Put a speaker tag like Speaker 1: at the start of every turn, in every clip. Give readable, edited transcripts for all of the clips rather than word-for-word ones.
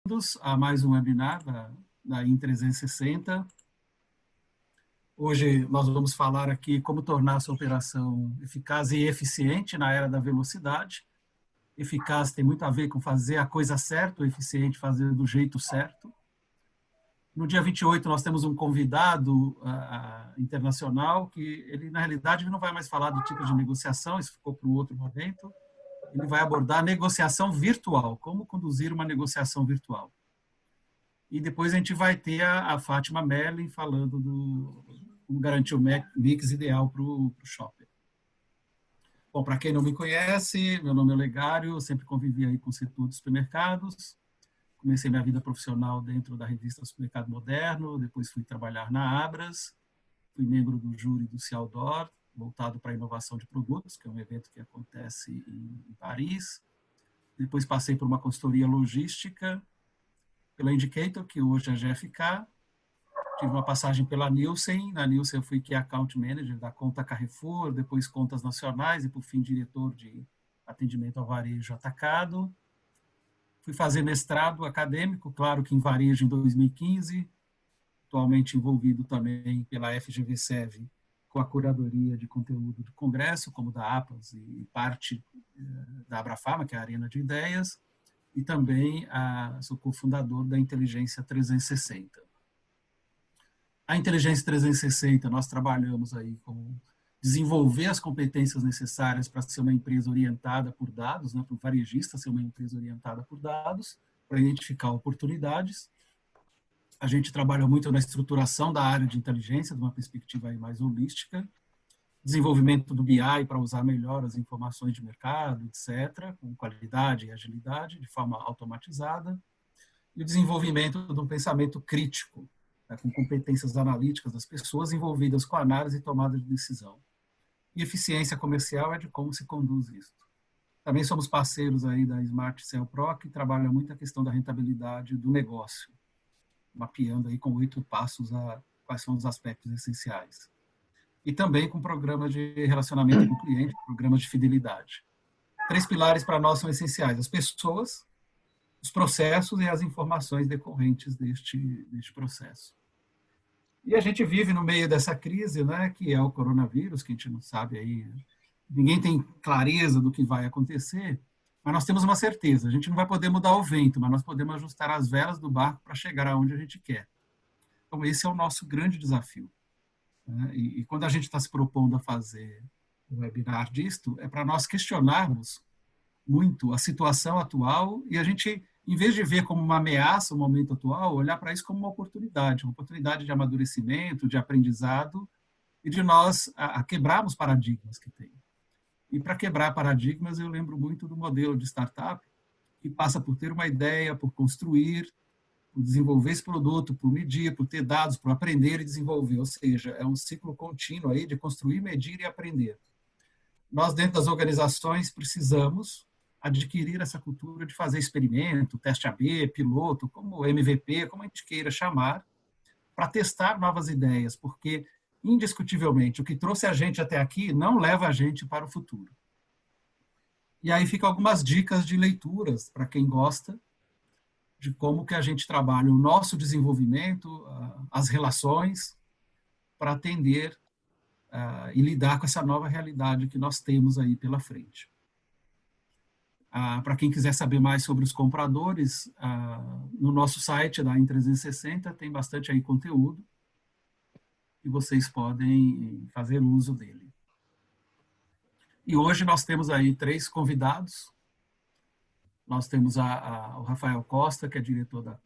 Speaker 1: bem-vindos a mais um webinar da IN360. Hoje nós vamos falar aqui como tornar essa operação eficaz e eficiente na era da velocidade. Eficaz tem muito a ver com fazer a coisa certa, o eficiente fazer do jeito certo. No dia 28 nós temos um convidado internacional que ele, na realidade, ele não vai mais falar do tipo de negociação, isso ficou para um outro momento. Ele vai abordar a negociação virtual, como conduzir uma negociação virtual. E depois a gente vai ter a Fátima Merlin falando do como garantir o mix ideal para o shopper. Bom, para quem não me conhece, meu nome é Olegário, eu sempre convivi aí com o setor de supermercados. Comecei minha vida profissional dentro da revista Supermercado Moderno, depois fui trabalhar na Abras, fui membro do júri do Cialdor, voltado para a inovação de produtos, que é um evento que acontece em Paris. Depois passei por uma consultoria logística, pela Indicator, que hoje é a GFK. Tive uma passagem pela Nielsen. Na Nielsen eu fui Key Account Manager da conta Carrefour, depois contas nacionais e, por fim, diretor de atendimento ao varejo atacado. Fui fazer mestrado acadêmico, claro que em varejo em 2015, atualmente envolvido também pela FGV-SEV com a curadoria de conteúdo do Congresso, como da APAS e parte da Abrafarma, que é a Arena de Ideias, e também sou cofundador da Inteligência 360. A Inteligência 360, nós trabalhamos aí com desenvolver as competências necessárias para ser uma empresa orientada por dados, né, para o varejista ser uma empresa orientada por dados, para identificar oportunidades. A gente trabalha muito na estruturação da área de inteligência, de uma perspectiva aí mais holística, desenvolvimento do BI para usar melhor as informações de mercado, etc., com qualidade e agilidade, de forma automatizada, e o desenvolvimento de um pensamento crítico, né, com competências analíticas das pessoas envolvidas com análise e tomada de decisão. E eficiência comercial é de como se conduz isso. Também somos parceiros aí da Smart Cell Pro, que trabalha muito a questão da rentabilidade do negócio, mapeando aí com 8 passos quais são os aspectos essenciais. E também com programas de relacionamento com o cliente, programas de fidelidade. 3 pilares para nós são essenciais: as pessoas, os processos e as informações decorrentes deste processo. E a gente vive no meio dessa crise, né, que é o coronavírus, que a gente não sabe aí, ninguém tem clareza do que vai acontecer, mas nós temos uma certeza: a gente não vai poder mudar o vento, mas nós podemos ajustar as velas do barco para chegar aonde a gente quer. Então, esse é o nosso grande desafio. E quando a gente está se propondo a fazer um webinar disto, é para nós questionarmos muito a situação atual e a gente, em vez de ver como uma ameaça o momento atual, olhar para isso como uma oportunidade de amadurecimento, de aprendizado e de nós quebrarmos paradigmas que tem. E para quebrar paradigmas, eu lembro muito do modelo de startup, que passa por ter uma ideia, por construir, por desenvolver esse produto, por medir, por ter dados, por aprender e desenvolver. Ou seja, é um ciclo contínuo aí de construir, medir e aprender. Nós, dentro das organizações, precisamos adquirir essa cultura de fazer experimento, teste AB, piloto, como MVP, como a gente queira chamar, para testar novas ideias, porque, indiscutivelmente, o que trouxe a gente até aqui não leva a gente para o futuro. E aí ficam algumas dicas de leituras para quem gosta, de como que a gente trabalha o nosso desenvolvimento, as relações, para atender e lidar com essa nova realidade que nós temos aí pela frente. Para quem quiser saber mais sobre os compradores, no nosso site da IN360 tem bastante aí conteúdo e vocês podem fazer uso dele. E hoje nós temos aí 3 convidados. Nós temos o Rafael Costa, que é diretor da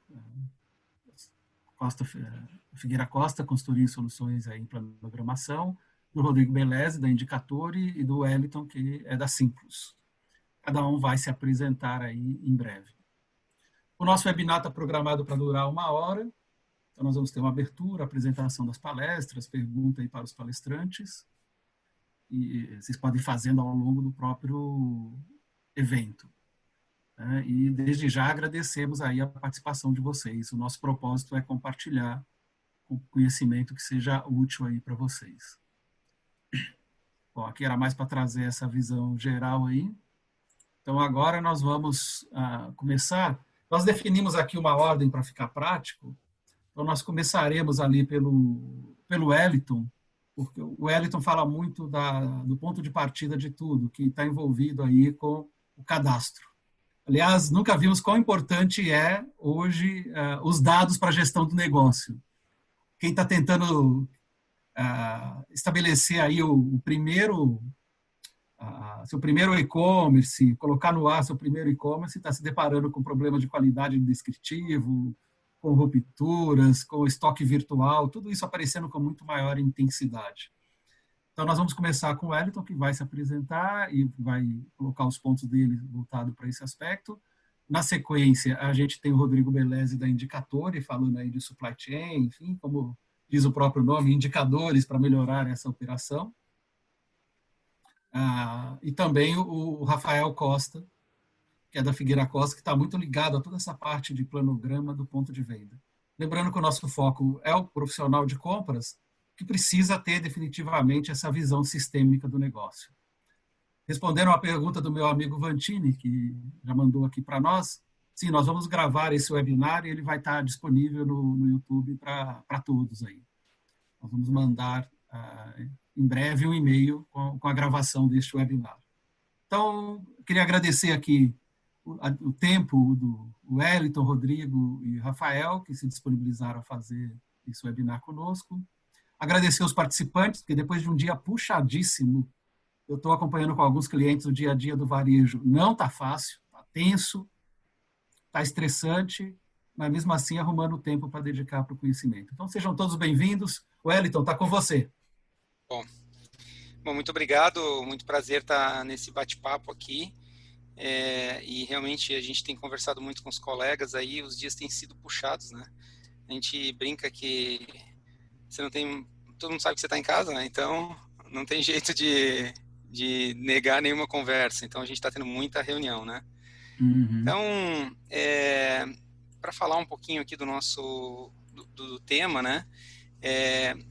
Speaker 1: Figueira Costa, consultoria e soluções aí em programação, do Rodrigo Beleze, da Indicatori, e do Wellington, que é da Simplus. Cada um vai se apresentar aí em breve. O nosso webinar está programado para durar 1 hora, então nós vamos ter uma abertura, apresentação das palestras, pergunta aí para os palestrantes, e vocês podem ir fazendo ao longo do próprio evento. E desde já agradecemos aí a participação de vocês. O nosso propósito é compartilhar um conhecimento que seja útil aí para vocês. Bom, aqui era mais para trazer essa visão geral aí. Então agora nós vamos começar. Nós definimos aqui uma ordem para ficar prático, então nós começaremos ali pelo Wellington, porque o Wellington fala muito do ponto de partida de tudo, que está envolvido aí com o cadastro. Aliás, nunca vimos quão importante é hoje os dados para a gestão do negócio. Quem está tentando estabelecer aí o primeiro seu primeiro e-commerce, colocar no ar seu primeiro e-commerce, está se deparando com problemas de qualidade descritivo, com rupturas, com estoque virtual, tudo isso aparecendo com muito maior intensidade. Então, nós vamos começar com o Wellington, que vai se apresentar e vai colocar os pontos dele voltado para esse aspecto. Na sequência, a gente tem o Rodrigo Beleze da Indicatore, falando aí de supply chain, enfim, como diz o próprio nome, indicadores para melhorar essa operação. E também o Rafael Costa, que é da Figueira Costa, que está muito ligado a toda essa parte de planograma do ponto de venda. Lembrando que o nosso foco é o profissional de compras, que precisa ter definitivamente essa visão sistêmica do negócio. Respondendo à pergunta do meu amigo Vantini, que já mandou aqui para nós, sim, nós vamos gravar esse webinar e ele vai estar disponível no YouTube para todos aí. Nós vamos mandar em breve um e-mail com a gravação deste webinar. Então, queria agradecer aqui o tempo do Wellington, Rodrigo e Rafael, que se disponibilizaram a fazer esse webinar conosco. Agradecer os participantes, porque depois de um dia puxadíssimo, eu estou acompanhando com alguns clientes o dia a dia do varejo. Não está fácil, está tenso, está estressante, mas mesmo assim arrumando tempo para dedicar para o conhecimento. Então, sejam todos bem-vindos. Wellington, está com você.
Speaker 2: Bom, muito obrigado, muito prazer estar nesse bate-papo aqui. E realmente a gente tem conversado muito com os colegas aí, os dias têm sido puxados, né? A gente brinca que você não tem, todo mundo sabe que você está em casa, né? Então não tem jeito de negar nenhuma conversa. Então a gente está tendo muita reunião, né?
Speaker 1: Uhum.
Speaker 2: Então, para falar um pouquinho aqui do nosso do tema, né?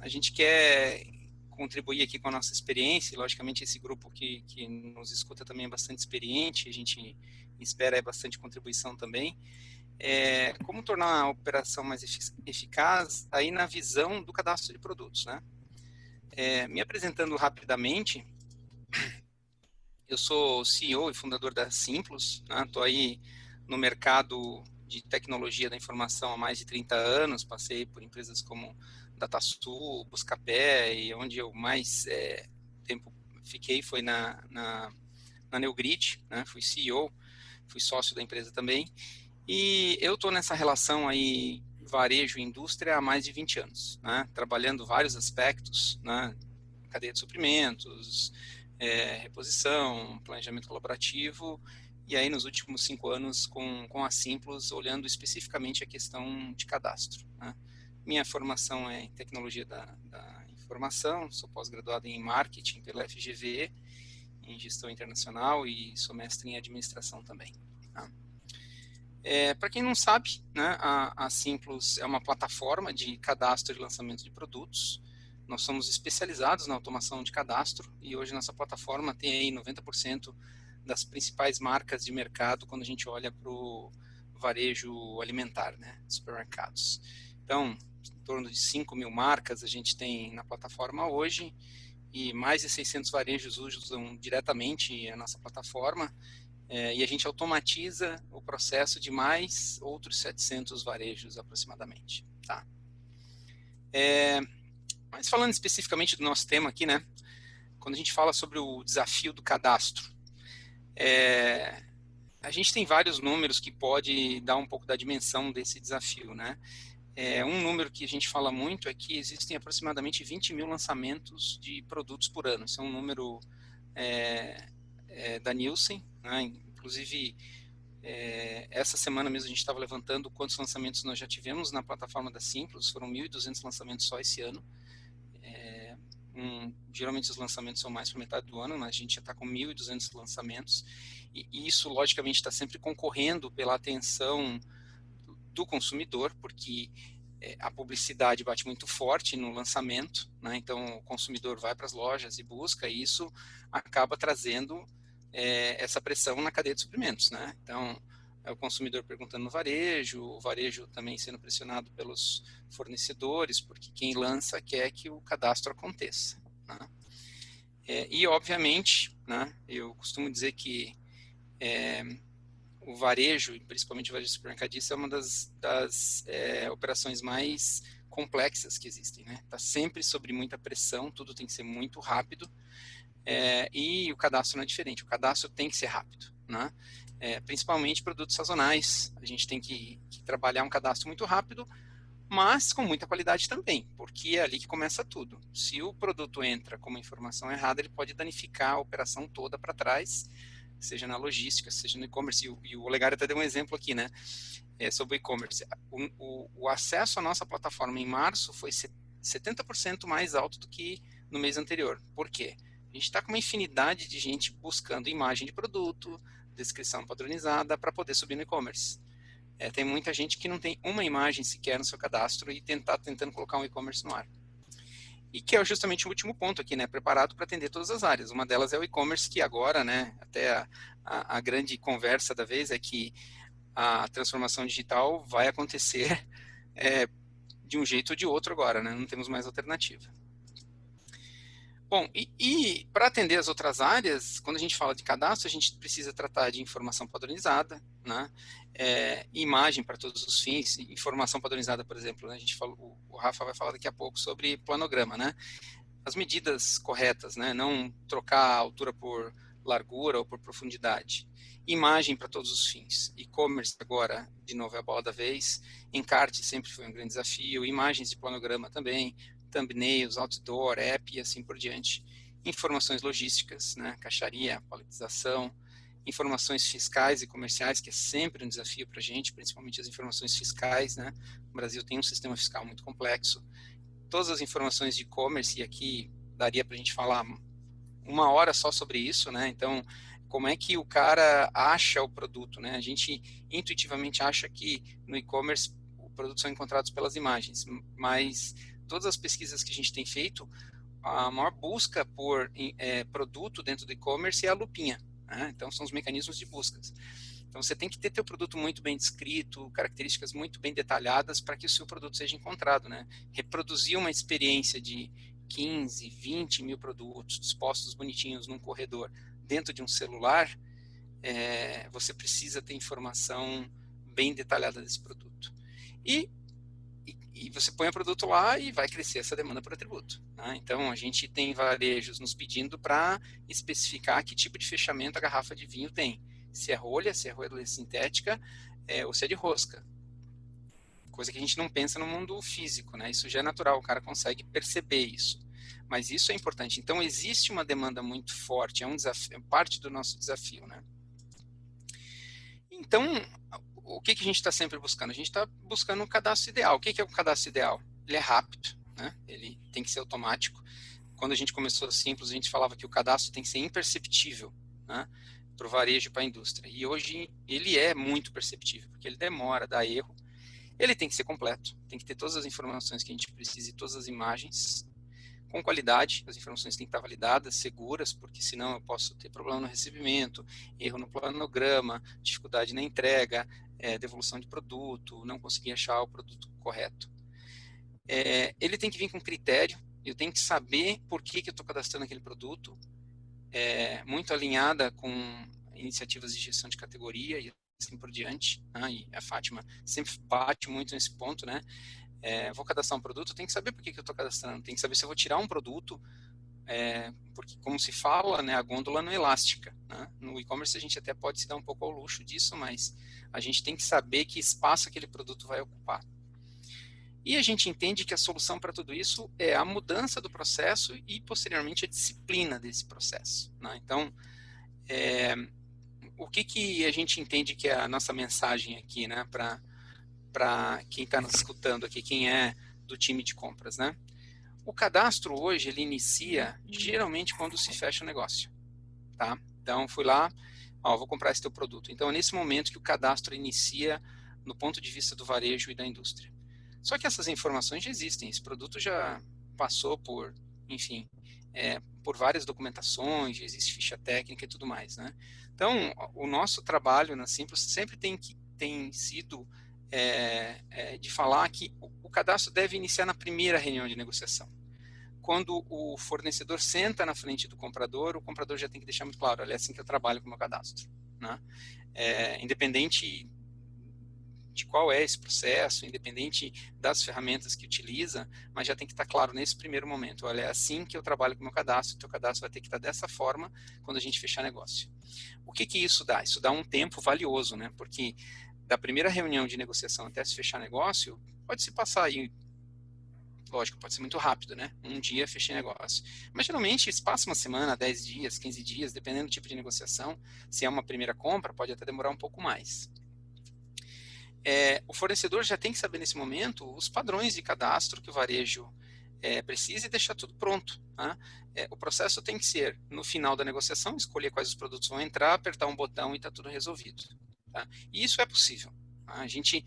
Speaker 2: A gente quer contribuir aqui com a nossa experiência, e logicamente esse grupo que nos escuta também é bastante experiente, a gente espera bastante contribuição também. Como tornar a operação mais eficaz aí na visão do cadastro de produtos, né? Me apresentando rapidamente, eu sou CEO e fundador da Simplus, né? Estou aí no mercado de tecnologia da informação há mais de 30 anos, passei por empresas como DataSul, Buscapé, e onde eu mais tempo fiquei foi na Neogrid, né? Fui CEO, fui sócio da empresa também, e eu estou nessa relação aí varejo e indústria há mais de 20 anos, né? Trabalhando vários aspectos, né? Cadeia de suprimentos, reposição, planejamento colaborativo, e aí nos últimos 5 anos com a Simplus, olhando especificamente a questão de cadastro, né? Minha formação é em tecnologia da informação, sou pós-graduado em marketing pela FGV, em gestão internacional e sou mestre em administração também. Tá? Para quem não sabe, né, a Simplus é uma plataforma de cadastro e lançamento de produtos. Nós somos especializados na automação de cadastro e hoje nossa plataforma tem aí 90% das principais marcas de mercado quando a gente olha para o varejo alimentar, né, supermercados. Então, em torno de 5.000 marcas a gente tem na plataforma hoje e mais de 600 varejos usam diretamente a nossa plataforma e a gente automatiza o processo de mais outros 700 varejos aproximadamente. Tá? Mas falando especificamente do nosso tema aqui, né? Quando a gente fala sobre o desafio do cadastro, a gente tem vários números que pode dar um pouco da dimensão desse desafio, né? Um número que a gente fala muito é que existem aproximadamente 20.000 lançamentos de produtos por ano. Esse é um número da Nielsen, né? Inclusive, essa semana mesmo a gente estava levantando quantos lançamentos nós já tivemos na plataforma da Simplus, foram 1.200 lançamentos só esse ano. Geralmente os lançamentos são mais para metade do ano, mas a gente já está com 1.200 lançamentos, e isso logicamente está sempre concorrendo pela atenção do consumidor, porque a publicidade bate muito forte no lançamento, né? Então o consumidor vai para as lojas e busca, e isso acaba trazendo essa pressão na cadeia de suprimentos, né? Então é o consumidor perguntando no varejo, o varejo também sendo pressionado pelos fornecedores, porque quem lança quer que o cadastro aconteça, né? E, obviamente, né, eu costumo dizer que o varejo, principalmente o varejo supermercadista, é uma das operações mais complexas que existem, né? Está sempre sob muita pressão, tudo tem que ser muito rápido, e o cadastro não é diferente, o cadastro tem que ser rápido, né? Principalmente produtos sazonais, a gente tem que trabalhar um cadastro muito rápido, mas com muita qualidade também, porque é ali que começa tudo. Se o produto entra com uma informação errada, ele pode danificar a operação toda para trás, seja na logística, seja no e-commerce, e o Olegário até deu um exemplo aqui, né, sobre o e-commerce. O acesso à nossa plataforma em março foi 70% mais alto do que no mês anterior. Por quê? A gente está com uma infinidade de gente buscando imagem de produto, descrição padronizada para poder subir no e-commerce. Tem muita gente que não tem uma imagem sequer no seu cadastro e tentando colocar um e-commerce no ar. E que é justamente o último ponto aqui, né? Preparado para atender todas as áreas. Uma delas é o e-commerce, que agora, né? Até a grande conversa da vez é que a transformação digital vai acontecer de um jeito ou de outro agora, né? Não temos mais alternativa. Bom, e para atender as outras áreas, quando a gente fala de cadastro, a gente precisa tratar de informação padronizada, né? Imagem para todos os fins, informação padronizada, por exemplo, né? A gente falou, o Rafa vai falar daqui a pouco sobre planograma, né? As medidas corretas, né? Não trocar a altura por largura ou por profundidade. Imagem para todos os fins. E-commerce agora, de novo, é a bola da vez. Encarte sempre foi um grande desafio. Imagens de planograma também. Thumbnails, outdoor, app e assim por diante. Informações logísticas, né? Caixaria, paletização. Informações fiscais e comerciais, que é sempre um desafio para a gente, principalmente as informações fiscais, né? O Brasil tem um sistema fiscal muito complexo. Todas as informações de e-commerce, e aqui daria para a gente falar uma hora só sobre isso, né? Então, como é que o cara acha o produto, né? A gente intuitivamente acha que no e-commerce os produtos são encontrados pelas imagens, mas todas as pesquisas que a gente tem feito, a maior busca por produto dentro do e-commerce é a lupinha, né? Então, são os mecanismos de buscas. Então, você tem que ter teu produto muito bem descrito, características muito bem detalhadas para que o seu produto seja encontrado, né? Reproduzir uma experiência de 15, 20 mil produtos dispostos bonitinhos num corredor dentro de um celular, você precisa ter informação bem detalhada desse produto. E você põe o produto lá e vai crescer essa demanda por atributo, né? Então, a gente tem varejos nos pedindo para especificar que tipo de fechamento a garrafa de vinho tem. Se é rolha sintética, ou se é de rosca. Coisa que a gente não pensa no mundo físico, né? Isso já é natural, o cara consegue perceber isso. Mas isso é importante. Então, existe uma demanda muito forte, é um desafio, é parte do nosso desafio, né? Então, o que a gente está sempre buscando? A gente está buscando um cadastro ideal. O que é um cadastro ideal? Ele é rápido, né? Ele tem que ser automático. Quando a gente começou simples, a gente falava que o cadastro tem que ser imperceptível, né? Para o varejo e para a indústria. E hoje ele é muito perceptível, porque ele demora, dá erro. Ele tem que ser completo, tem que ter todas as informações que a gente precisa e todas as imagens com qualidade. As informações têm que estar validadas, seguras, porque senão eu posso ter problema no recebimento, erro no planograma, dificuldade na entrega, devolução de produto, não conseguir achar o produto correto. Ele tem que vir com critério, eu tenho que saber por que eu estou cadastrando aquele produto, muito alinhada com iniciativas de gestão de categoria e assim por diante, né? E a Fátima sempre bate muito nesse ponto, né? Vou cadastrar um produto, tem que saber por que eu estou cadastrando, tem que saber se eu vou tirar um produto, porque como se fala, né, a gôndola não é elástica, né? No e-commerce a gente até pode se dar um pouco ao luxo disso, mas a gente tem que saber que espaço aquele produto vai ocupar. E a gente entende que a solução para tudo isso é a mudança do processo e, posteriormente, a disciplina desse processo, né? Então, o que a gente entende que é a nossa mensagem aqui, né, para quem está nos escutando aqui, quem é do time de compras, né? O cadastro hoje, ele inicia geralmente quando se fecha o negócio, tá? Então, fui lá, vou comprar esse teu produto. Então, é nesse momento que o cadastro inicia no ponto de vista do varejo e da indústria. Só que essas informações já existem, esse produto já passou por, enfim, por várias documentações, existe ficha técnica e tudo mais, né? Então, o nosso trabalho na Simples sempre tem sido de falar que o cadastro deve iniciar na primeira reunião de negociação. Quando o fornecedor senta na frente do comprador, o comprador já tem que deixar muito claro, olha, é assim que eu trabalho com o meu cadastro, né? Independente de qual é esse processo, independente das ferramentas que utiliza, mas já tem que estar claro nesse primeiro momento, olha, é assim que eu trabalho com o meu cadastro, o teu cadastro vai ter que estar dessa forma quando a gente fechar negócio. O que isso dá? Isso dá um tempo valioso, né? Porque da primeira reunião de negociação até se fechar negócio, pode se passar aí, lógico, pode ser muito rápido, né? Um dia fechei negócio. Mas geralmente se passa uma semana, 10 dias, 15 dias, dependendo do tipo de negociação. Se é uma primeira compra, pode até demorar um pouco mais. O fornecedor já tem que saber nesse momento os padrões de cadastro que o varejo precisa e deixar tudo pronto. Tá? O processo tem que ser, no final da negociação, escolher quais os produtos vão entrar, apertar um botão e está tudo resolvido. Tá? E isso é possível. Tá? A gente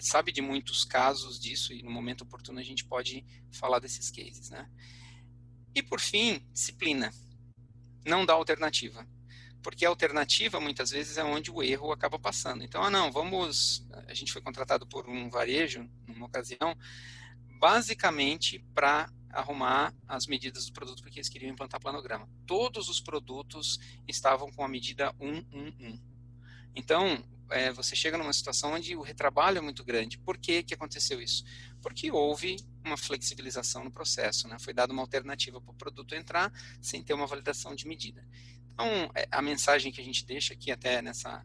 Speaker 2: sabe de muitos casos disso e no momento oportuno a gente pode falar desses cases. Né? E por fim, disciplina. Não dá alternativa. Porque a alternativa, muitas vezes, é onde o erro acaba passando. Então, a gente foi contratado por um varejo, numa ocasião, basicamente para arrumar as medidas do produto, porque eles queriam implantar planograma. Todos os produtos estavam com a medida 111. Então, você chega numa situação onde o retrabalho é muito grande. Por que aconteceu isso? Porque houve uma flexibilização no processo, né? Foi dada uma alternativa para o produto entrar sem ter uma validação de medida. Então, a mensagem que a gente deixa aqui até nessa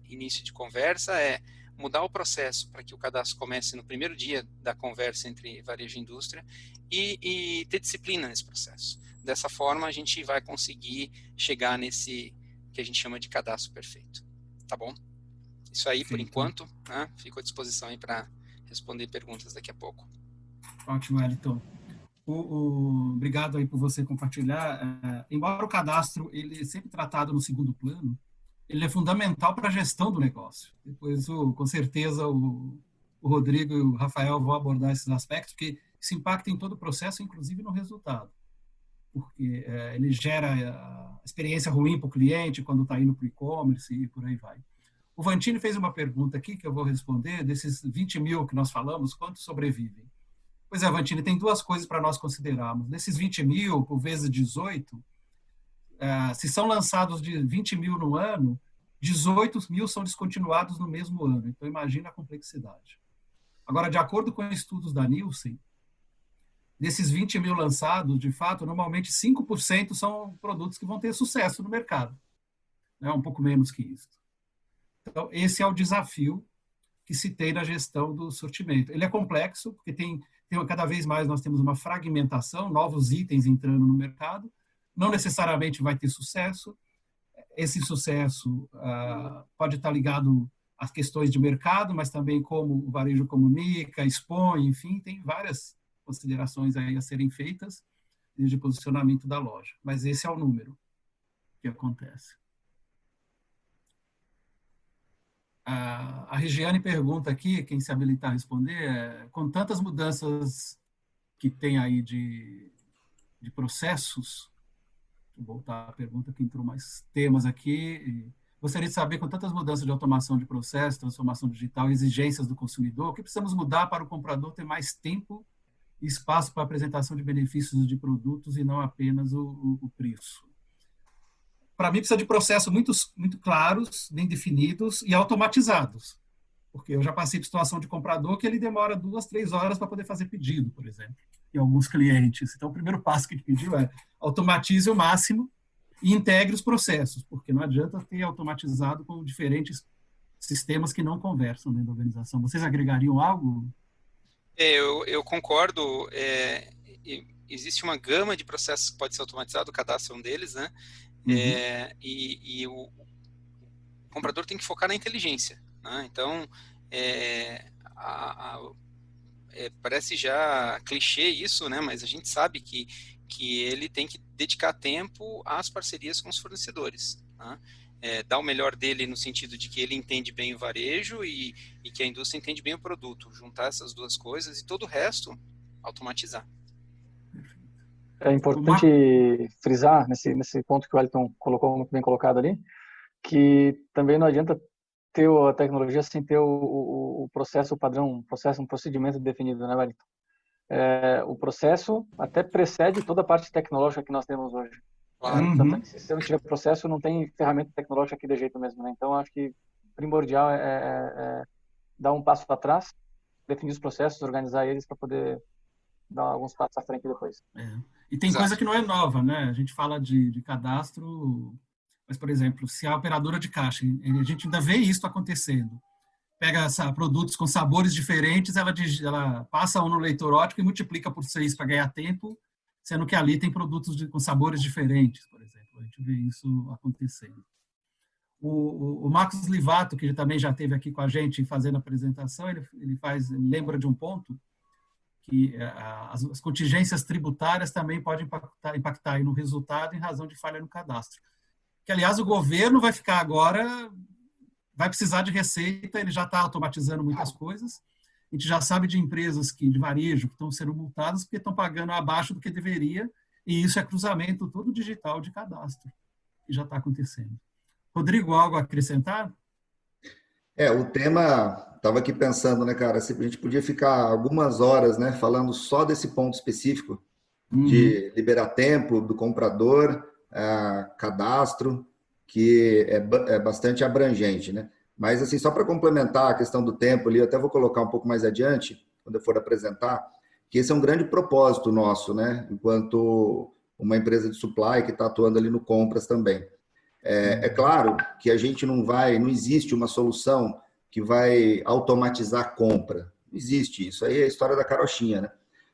Speaker 2: início de conversa é mudar o processo para que o cadastro comece no primeiro dia da conversa entre varejo e indústria e ter disciplina nesse processo. Dessa forma, a gente vai conseguir chegar nesse que a gente chama de cadastro perfeito. Tá bom? Isso aí, por enquanto, né? Fico à disposição aí para responder perguntas daqui a pouco.
Speaker 1: Ótimo, Wellington. Obrigado aí por você compartilhar. Embora o cadastro ele é sempre tratado no segundo plano, ele é fundamental para a gestão do negócio. Depois, com certeza, o Rodrigo e o Rafael vão abordar esses aspectos, porque isso impacta em todo o processo, inclusive no resultado. Porque ele gera experiência ruim para o cliente quando está indo para o e-commerce e por aí vai. O Vantini fez uma pergunta aqui que eu vou responder. Desses 20 mil que nós falamos, quantos sobrevivem? Pois é, Vantini, tem duas coisas para nós considerarmos. Nesses 20 mil, por vezes 18, se são lançados de 20 mil no ano, 18 mil são descontinuados no mesmo ano. Então, imagina a complexidade. Agora, de acordo com estudos da Nielsen, desses 20 mil lançados, de fato, normalmente 5% são produtos que vão ter sucesso no mercado. Um pouco menos que isso. Então, esse é o desafio que se tem na gestão do sortimento. Ele é complexo, porque cada vez mais nós temos uma fragmentação, novos itens entrando no mercado, não necessariamente vai ter sucesso. Esse sucesso pode estar ligado às questões de mercado, mas também como o varejo comunica, expõe, enfim, tem várias considerações aí a serem feitas desde o posicionamento da loja. Mas esse é o número que acontece. A Regiane pergunta aqui, quem se habilitar a responder, com tantas mudanças que tem aí de processos, vou voltar à pergunta que entrou mais temas aqui, gostaria de saber, com tantas mudanças de automação de processo, transformação digital, exigências do consumidor, o que precisamos mudar para o comprador ter mais tempo e espaço para a apresentação de benefícios de produtos e não apenas o preço? Para mim, precisa de processos muito claros, bem definidos e automatizados. Porque eu já passei por situação de comprador que ele demora 2, 3 horas para poder fazer pedido, por exemplo, em alguns clientes. Então, o primeiro passo que ele pediu é automatize o máximo e integre os processos, porque não adianta ter automatizado com diferentes sistemas que não conversam dentro da organização. Vocês agregariam algo?
Speaker 2: Eu concordo. Existe uma gama de processos que pode ser automatizado, o cadastro é um deles, né? E o comprador tem que focar na inteligência, né? Então, parece já clichê isso, né? Mas a gente sabe que ele tem que dedicar tempo às parcerias com os fornecedores, né? Dar o melhor dele no sentido de que ele entende bem o varejo e que a indústria entende bem o produto. Juntar essas duas coisas e todo o resto automatizar.
Speaker 3: É importante frisar nesse ponto que o Wellington colocou muito bem colocado ali, que também não adianta ter a tecnologia sem ter o processo padrão, um procedimento definido, né, Wellington? O processo até precede toda a parte tecnológica que nós temos hoje.
Speaker 2: Claro.
Speaker 3: Tanto é que se você não tiver processo, não tem ferramenta tecnológica aqui de jeito mesmo, né? Então, acho que primordial é dar um passo atrás, definir os processos, organizar eles para poder dar alguns passos à frente depois.
Speaker 1: E tem
Speaker 2: Exato.
Speaker 1: coisa que não é nova, né? A gente fala de cadastro, mas, por exemplo, se a operadora de caixa, a gente ainda vê isso acontecendo. Pega produtos com sabores diferentes, ela passa um no leitor óptico e multiplica por 6 para ganhar tempo, sendo que ali tem produtos com sabores diferentes, por exemplo. A gente vê isso acontecendo. O Marcos Livato, que também já esteve aqui com a gente fazendo a apresentação, ele lembra de um ponto que as contingências tributárias também podem impactar aí no resultado em razão de falha no cadastro. Que, aliás, o governo vai ficar agora, vai precisar de receita, ele já está automatizando muitas coisas. A gente já sabe de empresas de varejo que estão sendo multadas porque estão pagando abaixo do que deveria, e isso é cruzamento todo digital de cadastro, que já está acontecendo. Rodrigo, algo a acrescentar?
Speaker 4: O tema, estava aqui pensando, né, cara, se a gente podia ficar algumas horas, né, falando só desse ponto específico, de liberar tempo do comprador, cadastro, que é bastante abrangente, né? Mas, assim, só para complementar a questão do tempo ali, eu até vou colocar um pouco mais adiante, quando eu for apresentar, que esse é um grande propósito nosso, né, enquanto uma empresa de supply que está atuando ali no compras também. É claro que a gente não existe uma solução que vai automatizar a compra. Não existe isso. Aí é a história da carochinha, né?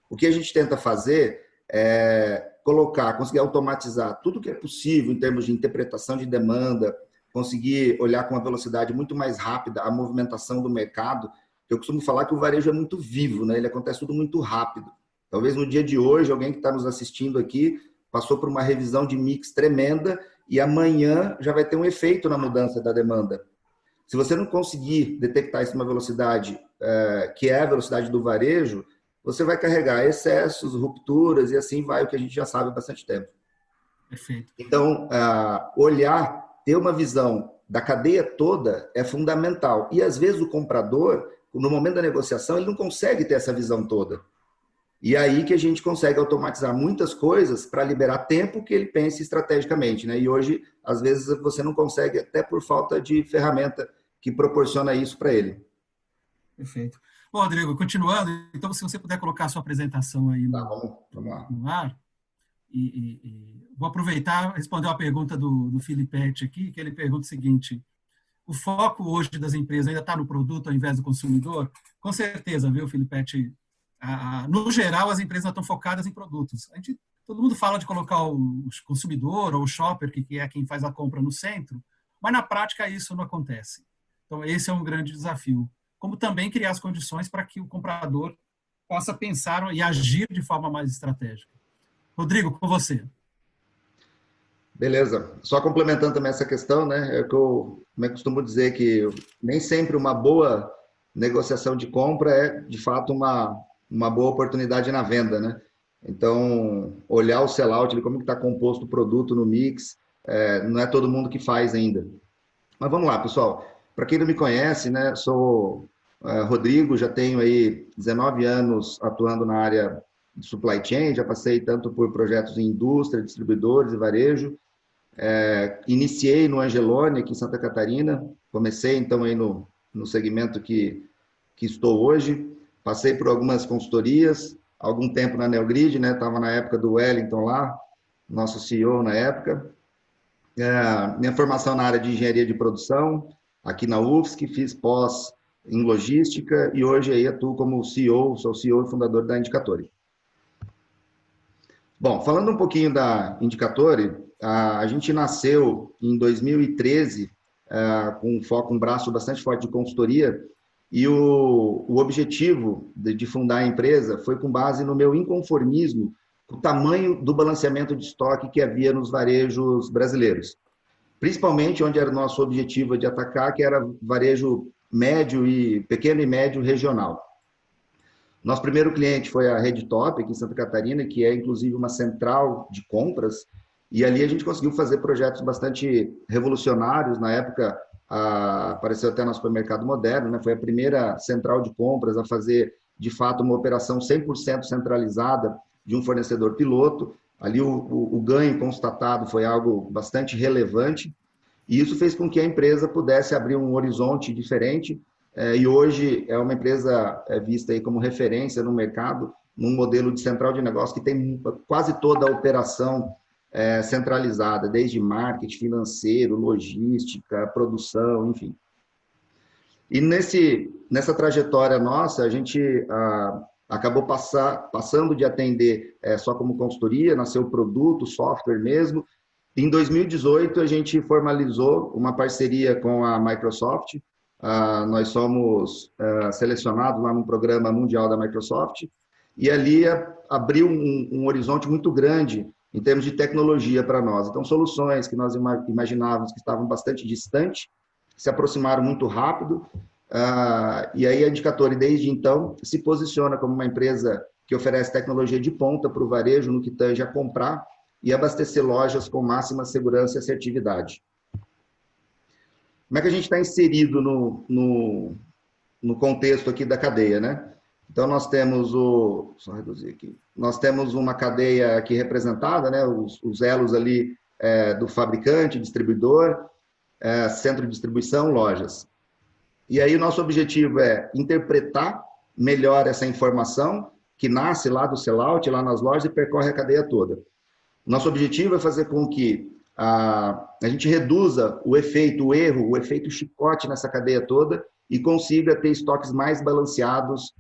Speaker 4: O que a gente tenta fazer é conseguir automatizar tudo que é possível em termos de interpretação de demanda, conseguir olhar com uma velocidade muito mais rápida a movimentação do mercado. Eu costumo falar que o varejo é muito vivo, né? Ele acontece tudo muito rápido. Talvez no dia de hoje, alguém que está nos assistindo aqui passou por uma revisão de mix tremenda e amanhã já vai ter um efeito na mudança da demanda. Se você não conseguir detectar isso numa velocidade que é a velocidade do varejo, você vai carregar excessos, rupturas e assim vai, o que a gente já sabe há bastante tempo.
Speaker 1: Perfeito.
Speaker 4: Então, ter uma visão da cadeia toda é fundamental. E às vezes o comprador, no momento da negociação, ele não consegue ter essa visão toda. E aí que a gente consegue automatizar muitas coisas para liberar tempo que ele pense estrategicamente, né? E hoje, às vezes, você não consegue, até por falta de ferramenta que proporciona isso para ele.
Speaker 1: Perfeito. Bom, Rodrigo, continuando, então, se você puder colocar a sua apresentação aí
Speaker 4: vamos lá.
Speaker 1: No ar, e vou aproveitar e responder uma pergunta do Filipetti aqui, que ele pergunta o seguinte: o foco hoje das empresas ainda está no produto ao invés do consumidor? Com certeza, viu, Filipetti? No geral, as empresas estão focadas em produtos. Todo mundo fala de colocar o consumidor ou o shopper, que é quem faz a compra, no centro, mas na prática isso não acontece. Então, esse é um grande desafio. Como também criar as condições para que o comprador possa pensar e agir de forma mais estratégica. Rodrigo, com você.
Speaker 4: Beleza. Só complementando também essa questão, né? Como eu costumo dizer, que nem sempre uma boa negociação de compra é, de fato, uma boa oportunidade na venda, né? Então, olhar o sellout, como está composto o produto no mix, não é todo mundo que faz ainda. Mas vamos lá, pessoal. Para quem não me conhece, né? Sou Rodrigo, já tenho aí 19 anos atuando na área de supply chain, já passei tanto por projetos em indústria, distribuidores e varejo. Iniciei no Angelone, aqui em Santa Catarina, comecei então aí no segmento que estou hoje, passei por algumas consultorias, algum tempo na Neogrid, né? Estava na época do Wellington lá, nosso CEO na época. Minha formação na área de engenharia de produção, aqui na UFSC, fiz pós em logística e hoje aí atuo como CEO, sou CEO e fundador da Indicatore. Bom, falando um pouquinho da Indicatore, a gente nasceu em 2013 com um braço bastante forte de consultoria e o objetivo de fundar a empresa foi com base no meu inconformismo com o tamanho do balanceamento de estoque que havia nos varejos brasileiros. Principalmente onde era o nosso objetivo de atacar, que era varejo médio pequeno e médio regional. Nosso primeiro cliente foi a RedTop, aqui em Santa Catarina, que é inclusive uma central de compras, e ali a gente conseguiu fazer projetos bastante revolucionários. Na época, apareceu até no Supermercado Moderno, né? Foi a primeira central de compras a fazer, de fato, uma operação 100% centralizada de um fornecedor piloto. Ali o ganho constatado foi algo bastante relevante, e isso fez com que a empresa pudesse abrir um horizonte diferente, e hoje é uma empresa vista aí como referência no mercado, num modelo de central de negócio que tem quase toda a operação centralizada, desde marketing, financeiro, logística, produção, enfim. E nessa trajetória nossa, a gente acabou passando de atender só como consultoria, nasceu produto, software mesmo. Em 2018, a gente formalizou uma parceria com a Microsoft. Nós somos selecionados lá no programa mundial da Microsoft, e ali abriu um horizonte muito grande em termos de tecnologia para nós. Então, soluções que nós imaginávamos que estavam bastante distantes, se aproximaram muito rápido, e aí a Indicatori, desde então, se posiciona como uma empresa que oferece tecnologia de ponta para o varejo no que tange a comprar e abastecer lojas com máxima segurança e assertividade. Como é que a gente está inserido no contexto aqui da cadeia, né? Então, nós temos só reduzir aqui. Nós temos uma cadeia aqui representada, né? Os elos ali do fabricante, distribuidor, centro de distribuição, lojas. E aí o nosso objetivo é interpretar melhor essa informação que nasce lá do sellout, lá nas lojas, e percorre a cadeia toda. Nosso objetivo é fazer com que a gente reduza o efeito erro, o efeito chicote nessa cadeia toda, e consiga ter estoques mais balanceados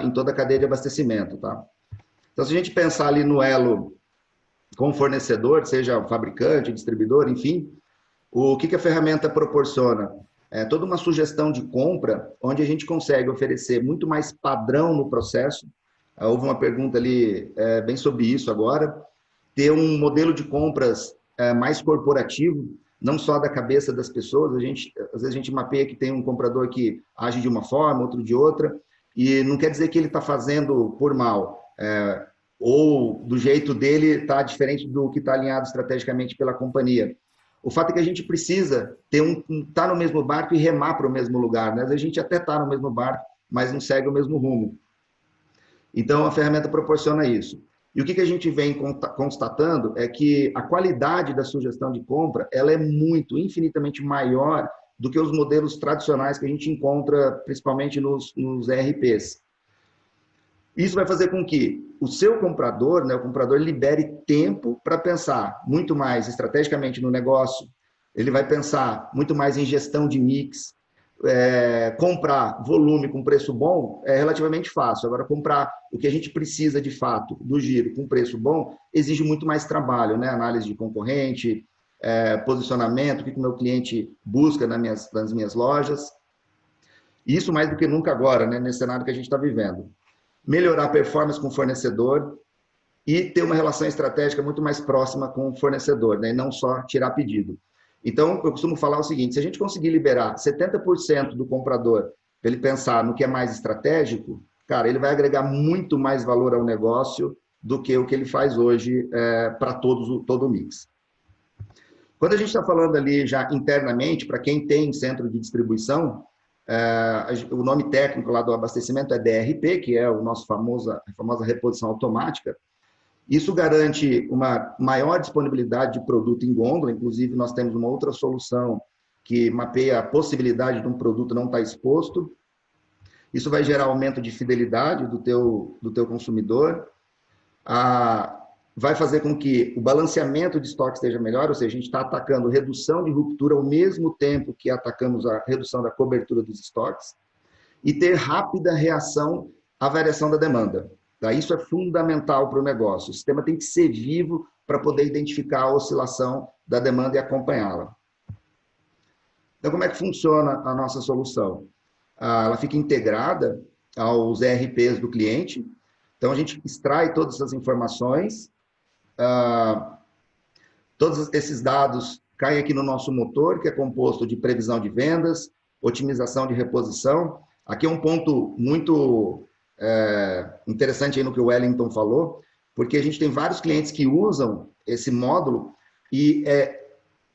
Speaker 4: em toda a cadeia de abastecimento, tá? Então, se a gente pensar ali no elo com o fornecedor, seja o fabricante, distribuidor, enfim, o que a ferramenta proporciona? Toda uma sugestão de compra, onde a gente consegue oferecer muito mais padrão no processo. Houve uma pergunta ali bem sobre isso agora. Ter um modelo de compras mais corporativo, não só da cabeça das pessoas. Às vezes a gente mapeia que tem um comprador que age de uma forma, outro de outra, e não quer dizer que ele está fazendo por mal, ou do jeito dele está diferente do que está alinhado estrategicamente pela companhia. O fato é que a gente precisa estar no mesmo barco e remar para o mesmo lugar, né? Às vezes a gente até está no mesmo barco, mas não segue o mesmo rumo. Então, a ferramenta proporciona isso. E o que a gente vem constatando é que a qualidade da sugestão de compra, ela é infinitamente maior do que os modelos tradicionais que a gente encontra, principalmente nos ERPs. Isso vai fazer com que o seu comprador, né, o comprador libere tempo para pensar muito mais estrategicamente no negócio, ele vai pensar muito mais em gestão de mix. Comprar volume com preço bom é relativamente fácil. Agora, comprar o que a gente precisa de fato do giro com preço bom exige muito mais trabalho, né? Análise de concorrente, posicionamento, o que o meu cliente busca nas minhas lojas. Isso mais do que nunca agora, né? Nesse cenário que a gente está vivendo. Melhorar a performance com o fornecedor e ter uma relação estratégica muito mais próxima com o fornecedor, né? E não só tirar pedido. Então, eu costumo falar o seguinte: se a gente conseguir liberar 70% do comprador para ele pensar no que é mais estratégico, cara, ele vai agregar muito mais valor ao negócio do que o que ele faz hoje para todo o mix. Quando a gente está falando ali já internamente, para quem tem centro de distribuição, o nome técnico lá do abastecimento é DRP, que é a famosa reposição automática. Isso garante uma maior disponibilidade de produto em gôndola. Inclusive, nós temos uma outra solução que mapeia a possibilidade de um produto não estar exposto. Isso vai gerar aumento de fidelidade do teu consumidor. Vai fazer com que o balanceamento de estoque esteja melhor, ou seja, a gente está atacando redução de ruptura ao mesmo tempo que atacamos a redução da cobertura dos estoques, e ter rápida reação à variação da demanda. Tá? Isso é fundamental para o negócio. O sistema tem que ser vivo para poder identificar a oscilação da demanda e acompanhá-la. Então, como é que funciona a nossa solução? Ela fica integrada aos ERPs do cliente. Então, a gente extrai todas essas informações. Todos esses dados caem aqui no nosso motor, que é composto de previsão de vendas, otimização de reposição. Aqui é um ponto muito interessante aí no que o Wellington falou, porque a gente tem vários clientes que usam esse módulo e é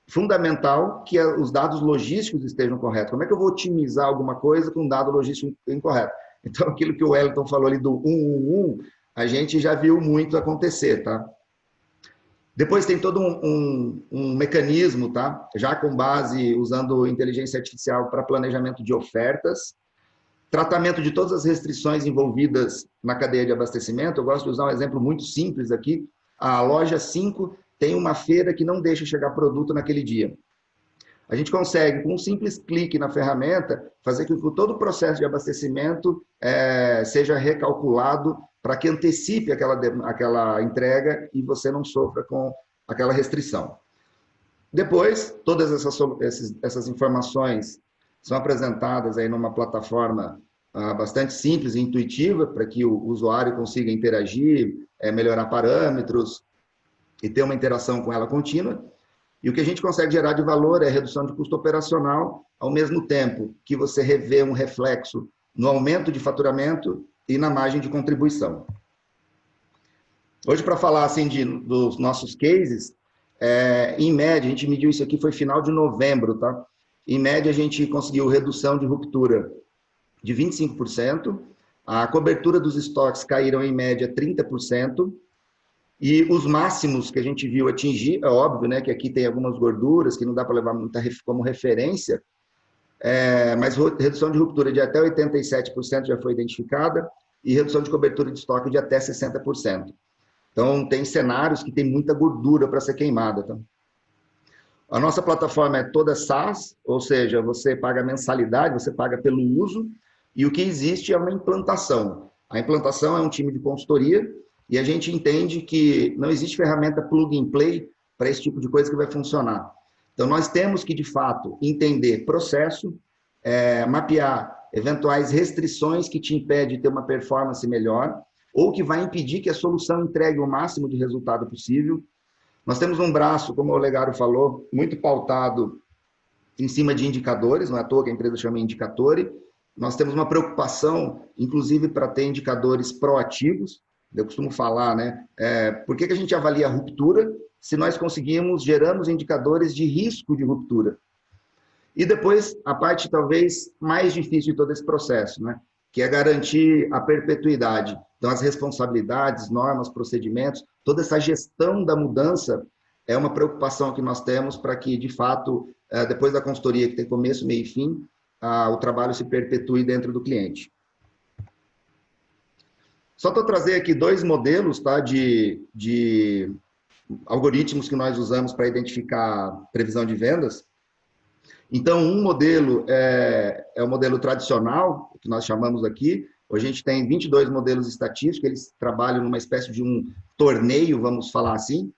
Speaker 4: fundamental que os dados logísticos estejam corretos. Como é que eu vou otimizar alguma coisa com um dado logístico incorreto? Então, aquilo que o Wellington falou ali do 111, a gente já viu muito acontecer, tá? Depois tem todo um mecanismo, tá? Já com base, usando inteligência artificial para planejamento de ofertas, tratamento de todas as restrições envolvidas na cadeia de abastecimento. Eu gosto de usar um exemplo muito simples aqui. A loja 5 tem uma feira que não deixa chegar produto naquele dia. A gente consegue, com um simples clique na ferramenta, fazer com que todo o processo de abastecimento seja recalculado para que antecipe aquela entrega e você não sofra com aquela restrição. Depois, todas essas informações são apresentadas aí numa plataforma bastante simples e intuitiva para que o usuário consiga interagir, melhorar parâmetros e ter uma interação com ela contínua. E o que a gente consegue gerar de valor é redução de custo operacional, ao mesmo tempo que você revê um reflexo no aumento de faturamento e na margem de contribuição. Hoje, para falar assim dos nossos cases, em média, a gente mediu isso aqui, foi final de novembro, tá? Em média, a gente conseguiu redução de ruptura de 25%, a cobertura dos estoques caíram em média 30%, e os máximos que a gente viu atingir, é óbvio, né, que aqui tem algumas gorduras que não dá para levar muita como referência, mas redução de ruptura de até 87% já foi identificada e redução de cobertura de estoque de até 60%. Então, tem cenários que tem muita gordura para ser queimada. Tá? A nossa plataforma é toda SaaS, ou seja, você paga mensalidade, você paga pelo uso, e o que existe é uma implantação. A implantação é um time de consultoria, e a gente entende que não existe ferramenta plug and play para esse tipo de coisa que vai funcionar. Então, nós temos que, de fato, entender processo, mapear eventuais restrições que te impedem de ter uma performance melhor, ou que vai impedir que a solução entregue o máximo de resultado possível. Nós temos um braço, como o Olegário falou, muito pautado em cima de indicadores, não é à toa que a empresa chama Indicatori. Nós temos uma preocupação, inclusive, para ter indicadores proativos. Eu costumo falar, né? Por que a gente avalia a ruptura se nós conseguimos, geramos indicadores de risco de ruptura? E depois, a parte talvez mais difícil de todo esse processo, né? Que é garantir a perpetuidade. Então, as responsabilidades, normas, procedimentos, toda essa gestão da mudança é uma preocupação que nós temos para que, de fato, depois da consultoria que tem começo, meio e fim, o trabalho se perpetue dentro do cliente. Só para trazer aqui dois modelos, tá, de algoritmos que nós usamos para identificar previsão de vendas. Então, um modelo é o modelo tradicional, que nós chamamos aqui. Hoje a gente tem 22 modelos estatísticos, eles trabalham numa espécie de um torneio, vamos falar assim,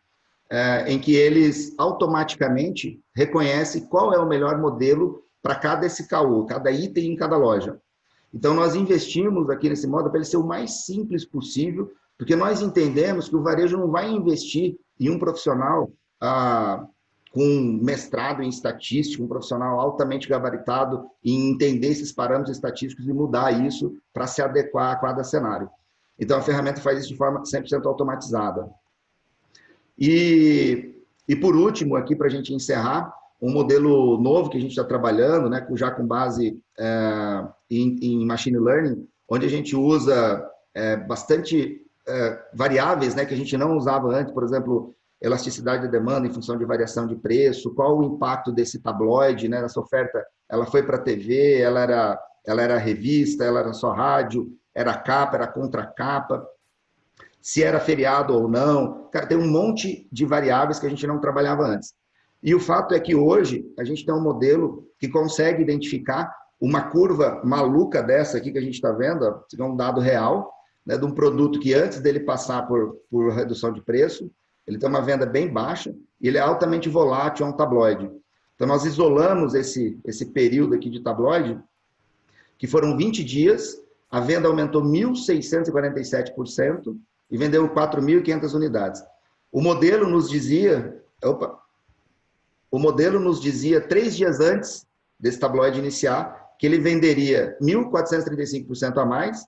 Speaker 4: em que eles automaticamente reconhecem qual é o melhor modelo para cada SKU, cada item em cada loja. Então, nós investimos aqui nesse modo para ele ser o mais simples possível, porque nós entendemos que o varejo não vai investir em um profissional com mestrado em estatística, um profissional altamente gabaritado em entender esses parâmetros estatísticos e mudar isso para se adequar a cada cenário. Então, a ferramenta faz isso de forma 100% automatizada. E por último, aqui para a gente encerrar, um modelo novo que a gente está trabalhando, né, já com base em machine learning, onde a gente usa bastante variáveis, né, que a gente não usava antes, por exemplo, elasticidade de demanda em função de variação de preço, qual o impacto desse tabloide, né, essa oferta, ela foi para a TV, ela era revista, ela era só rádio, era capa, era contracapa, se era feriado ou não. Cara, tem um monte de variáveis que a gente não trabalhava antes. E o fato é que hoje a gente tem um modelo que consegue identificar uma curva maluca dessa aqui que a gente está vendo, ó, um dado real, né, de um produto que antes dele passar por redução de preço, ele tem uma venda bem baixa e ele é altamente volátil, é um tabloide. Então, nós isolamos esse período aqui de tabloide, que foram 20 dias, a venda aumentou 1.647% e vendeu 4.500 unidades. O modelo nos dizia... O modelo nos dizia 3 dias antes desse tabloide iniciar que ele venderia 1.435% a mais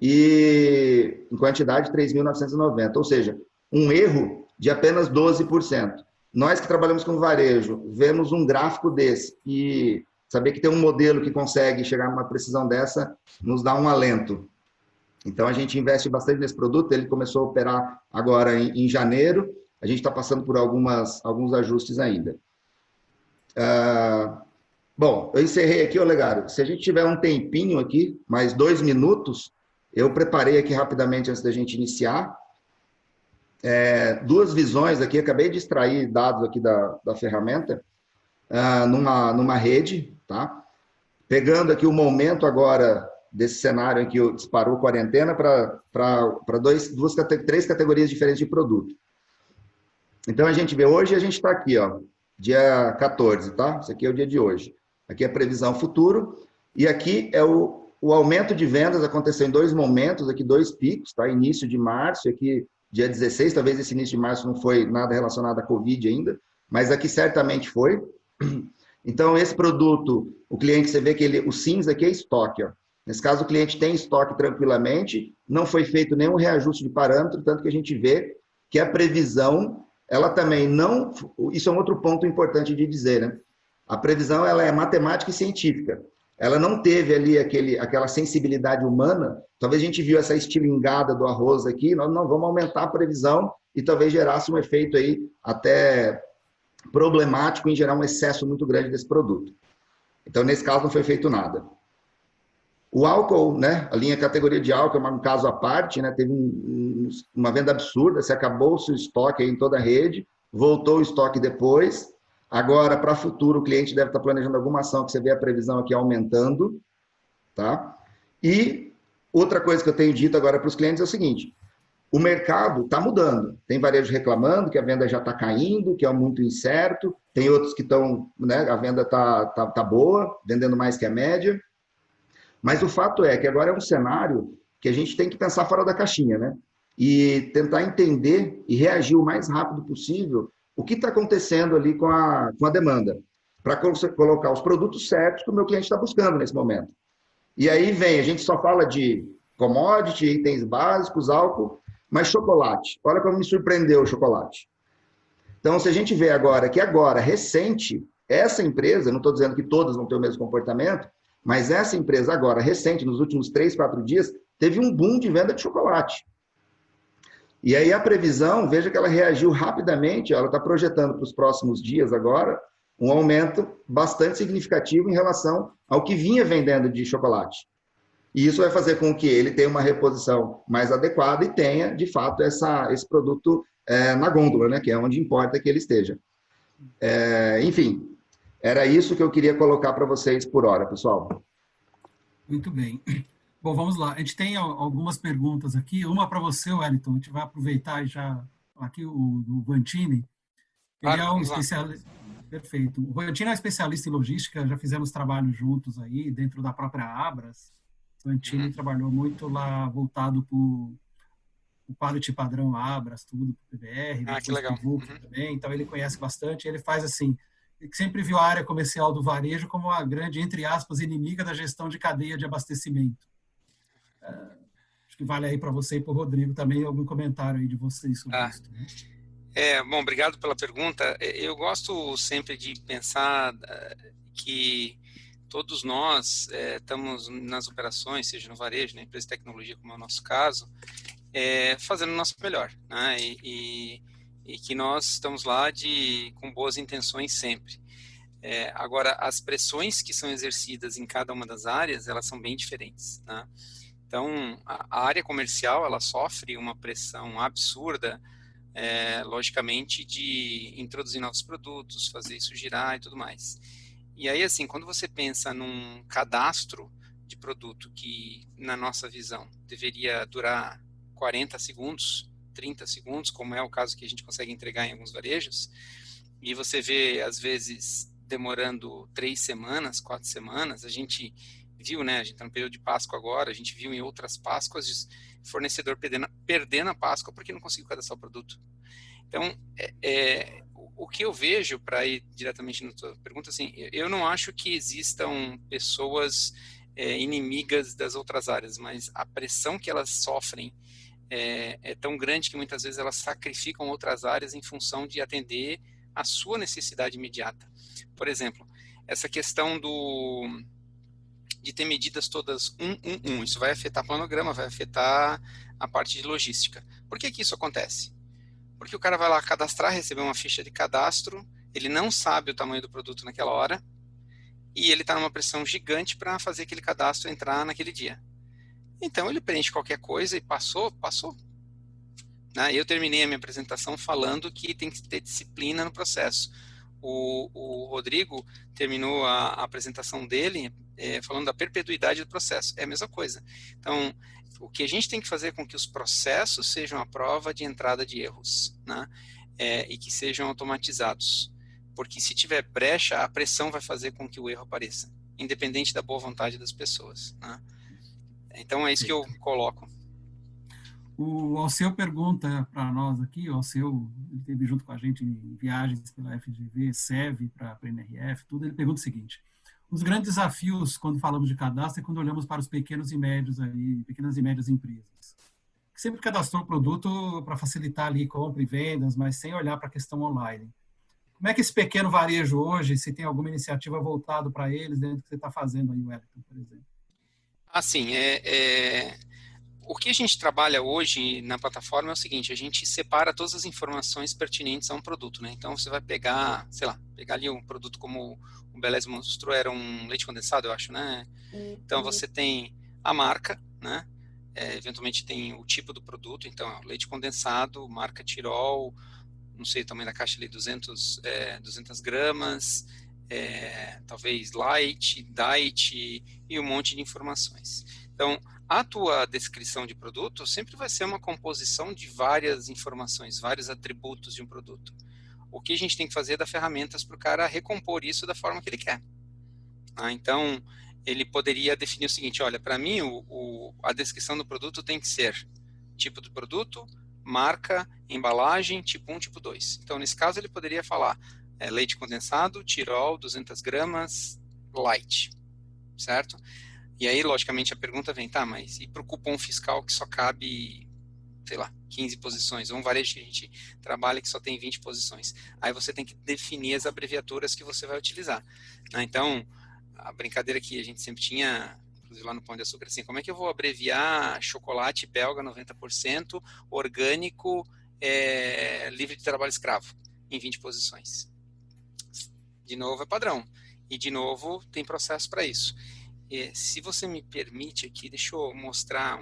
Speaker 4: e em quantidade 3.990, ou seja, um erro de apenas 12%. Nós que trabalhamos com varejo, vemos um gráfico desse e saber que tem um modelo que consegue chegar numa precisão dessa nos dá um alento. Então, a gente investe bastante nesse produto, ele começou a operar agora em janeiro, a gente está passando por alguns ajustes ainda. Bom, eu encerrei aqui, Olegário. Se a gente tiver um tempinho aqui, mais 2 minutos, eu preparei aqui rapidamente antes da gente iniciar. 2 visões aqui, acabei de extrair dados aqui da ferramenta, numa rede, tá? Pegando aqui o momento agora desse cenário em que disparou quarentena para 3 categorias diferentes de produto. Então, a gente vê, hoje a gente está aqui, ó, dia 14, tá? Isso aqui é o dia de hoje. Aqui é a previsão futuro, e aqui é o aumento de vendas, aconteceu em 2 momentos, aqui 2 picos, tá? Início de março, aqui dia 16, talvez esse início de março não foi nada relacionado à Covid ainda, mas aqui certamente foi. Então, esse produto, o cliente, você vê que o cinza aqui é estoque, ó. Nesse caso, o cliente tem estoque tranquilamente, não foi feito nenhum reajuste de parâmetro, tanto que a gente vê que a previsão, ela também não... Isso é um outro ponto importante de dizer, né? A previsão, ela é matemática e científica. Ela não teve ali aquela sensibilidade humana. Talvez a gente viu essa estilingada do arroz aqui, nós não vamos aumentar a previsão e talvez gerasse um efeito aí até problemático em gerar um excesso muito grande desse produto. Então, nesse caso, não foi feito nada. O álcool, né, a linha categoria de álcool é um caso à parte, né, teve uma venda absurda, se acabou o seu estoque aí em toda a rede, voltou o estoque depois. Agora, para futuro, o cliente deve estar planejando alguma ação que você vê a previsão aqui aumentando, tá? E outra coisa que eu tenho dito agora para os clientes é o seguinte: o mercado está mudando. Tem varejo reclamando que a venda já está caindo, que é muito incerto. Tem outros que estão, né, a venda tá boa, vendendo mais que a média. Mas o fato é que agora é um cenário que a gente tem que pensar fora da caixinha, né? E tentar entender e reagir o mais rápido possível o que está acontecendo ali com a demanda, para colocar os produtos certos que o meu cliente está buscando nesse momento. E aí vem, a gente só fala de commodity, itens básicos, álcool, mas chocolate. Olha como me surpreendeu o chocolate. Então, se a gente vê agora que recente, essa empresa, não estou dizendo que todas vão ter o mesmo comportamento, mas essa empresa agora, recente, nos últimos 3, 4 dias, teve um boom de venda de chocolate. E aí a previsão, veja que ela reagiu rapidamente, ela está projetando para os próximos dias agora um aumento bastante significativo em relação ao que vinha vendendo de chocolate. E isso vai fazer com que ele tenha uma reposição mais adequada e tenha, de fato, esse produto na gôndola, né, que é onde importa que ele esteja. Enfim, era isso que eu queria colocar para vocês por hora, pessoal.
Speaker 1: Muito bem. Bom, vamos lá. A gente tem algumas perguntas aqui. Uma para você, Wellington. A gente vai aproveitar e já... Aqui o Vantini. Ele é um especialista... Perfeito. O Vantini é um especialista em logística. Já fizemos trabalhos juntos aí, dentro da própria Abras. O Vantini trabalhou muito lá, voltado para o pallet padrão Abras, tudo, para o PBR.
Speaker 2: Que legal.
Speaker 1: Também. Então, ele conhece bastante. Ele faz assim... Ele sempre viu a área comercial do varejo como uma grande, entre aspas, inimiga da gestão de cadeia de abastecimento. Acho que vale aí para você e para o Rodrigo também algum comentário aí de vocês sobre isso. Né?
Speaker 2: Bom, obrigado pela pergunta. Eu gosto sempre de pensar que todos nós estamos nas operações, seja no varejo, na empresa de tecnologia, como é o nosso caso, fazendo o nosso melhor, né? E que nós estamos lá com boas intenções sempre. Agora, as pressões que são exercidas em cada uma das áreas, elas são bem diferentes, né? Então, a área comercial, ela sofre uma pressão absurda, logicamente, de introduzir novos produtos, fazer isso girar e tudo mais. E aí, assim, quando você pensa num cadastro de produto que, na nossa visão, deveria durar 40 segundos, 30 segundos, como é o caso que a gente consegue entregar em alguns varejos, e você vê, às vezes, demorando 3 semanas, 4 semanas, a gente viu, né, a gente está no período de Páscoa agora, a gente viu em outras Páscoas fornecedor perdendo a Páscoa porque não conseguiu cadastrar o produto. Então, o que eu vejo, para ir diretamente na sua pergunta, assim, eu não acho que existam pessoas inimigas das outras áreas, mas a pressão que elas sofrem é tão grande que muitas vezes elas sacrificam outras áreas em função de atender a sua necessidade imediata. Por exemplo, essa questão de ter medidas todas isso vai afetar planograma, vai afetar a parte de logística. Por que isso acontece? Porque o cara vai lá cadastrar, receber uma ficha de cadastro, ele não sabe o tamanho do produto naquela hora, e ele está numa pressão gigante para fazer aquele cadastro entrar naquele dia. Então ele preenche qualquer coisa e passou. Né? Eu terminei a minha apresentação falando que tem que ter disciplina no processo. O Rodrigo terminou a apresentação dele falando da perpetuidade do processo. É a mesma coisa. Então, o que a gente tem que fazer é com que os processos sejam a prova de entrada de erros, né? E que sejam automatizados. Porque se tiver brecha, a pressão vai fazer com que o erro apareça, independente da boa vontade das pessoas, né? Então é isso que eu coloco.
Speaker 1: O Alceu pergunta para nós aqui, o Alceu, ele esteve junto com a gente em viagens pela FGV, SEV, para a NRF, tudo, ele pergunta o seguinte: os grandes desafios quando falamos de cadastro é quando olhamos para os pequenas e médias empresas, que sempre cadastrou o produto para facilitar ali compra e vendas, mas sem olhar para a questão online. Como é que esse pequeno varejo hoje, se tem alguma iniciativa voltada para eles, dentro do que você está fazendo aí, Wellington, por exemplo?
Speaker 2: Assim, o que a gente trabalha hoje na plataforma é o seguinte: a gente separa todas as informações pertinentes a um produto, né? Então, você vai pegar, sei lá, pegar ali um produto como o Beleza mostrou, era um leite condensado, eu acho, né? Então, você tem a marca, né? Eventualmente tem o tipo do produto, então, leite condensado, marca Tirol, não sei o tamanho da caixa ali, 200 gramas, talvez light, diet e um monte de informações. Então, a tua descrição de produto sempre vai ser uma composição de várias informações, vários atributos de um produto. O que a gente tem que fazer é dar ferramentas para o cara recompor isso da forma que ele quer. Então, ele poderia definir o seguinte: olha, para mim a descrição do produto tem que ser tipo do produto, marca, embalagem, tipo 1, tipo 2. Então, nesse caso, ele poderia falar leite condensado, Tirol, 200 gramas, light, certo? E aí, logicamente, a pergunta vem, tá, mas e para o cupom fiscal que só cabe, sei lá, 15 posições, ou um varejo que a gente trabalha que só tem 20 posições. Aí você tem que definir as abreviaturas que você vai utilizar. Então, a brincadeira que a gente sempre tinha, inclusive lá no Pão de Açúcar, assim, como é que eu vou abreviar chocolate belga 90%, orgânico, livre de trabalho escravo, em 20 posições? De novo, é padrão. E, de novo, tem processo para isso. Se você me permite aqui, deixa eu mostrar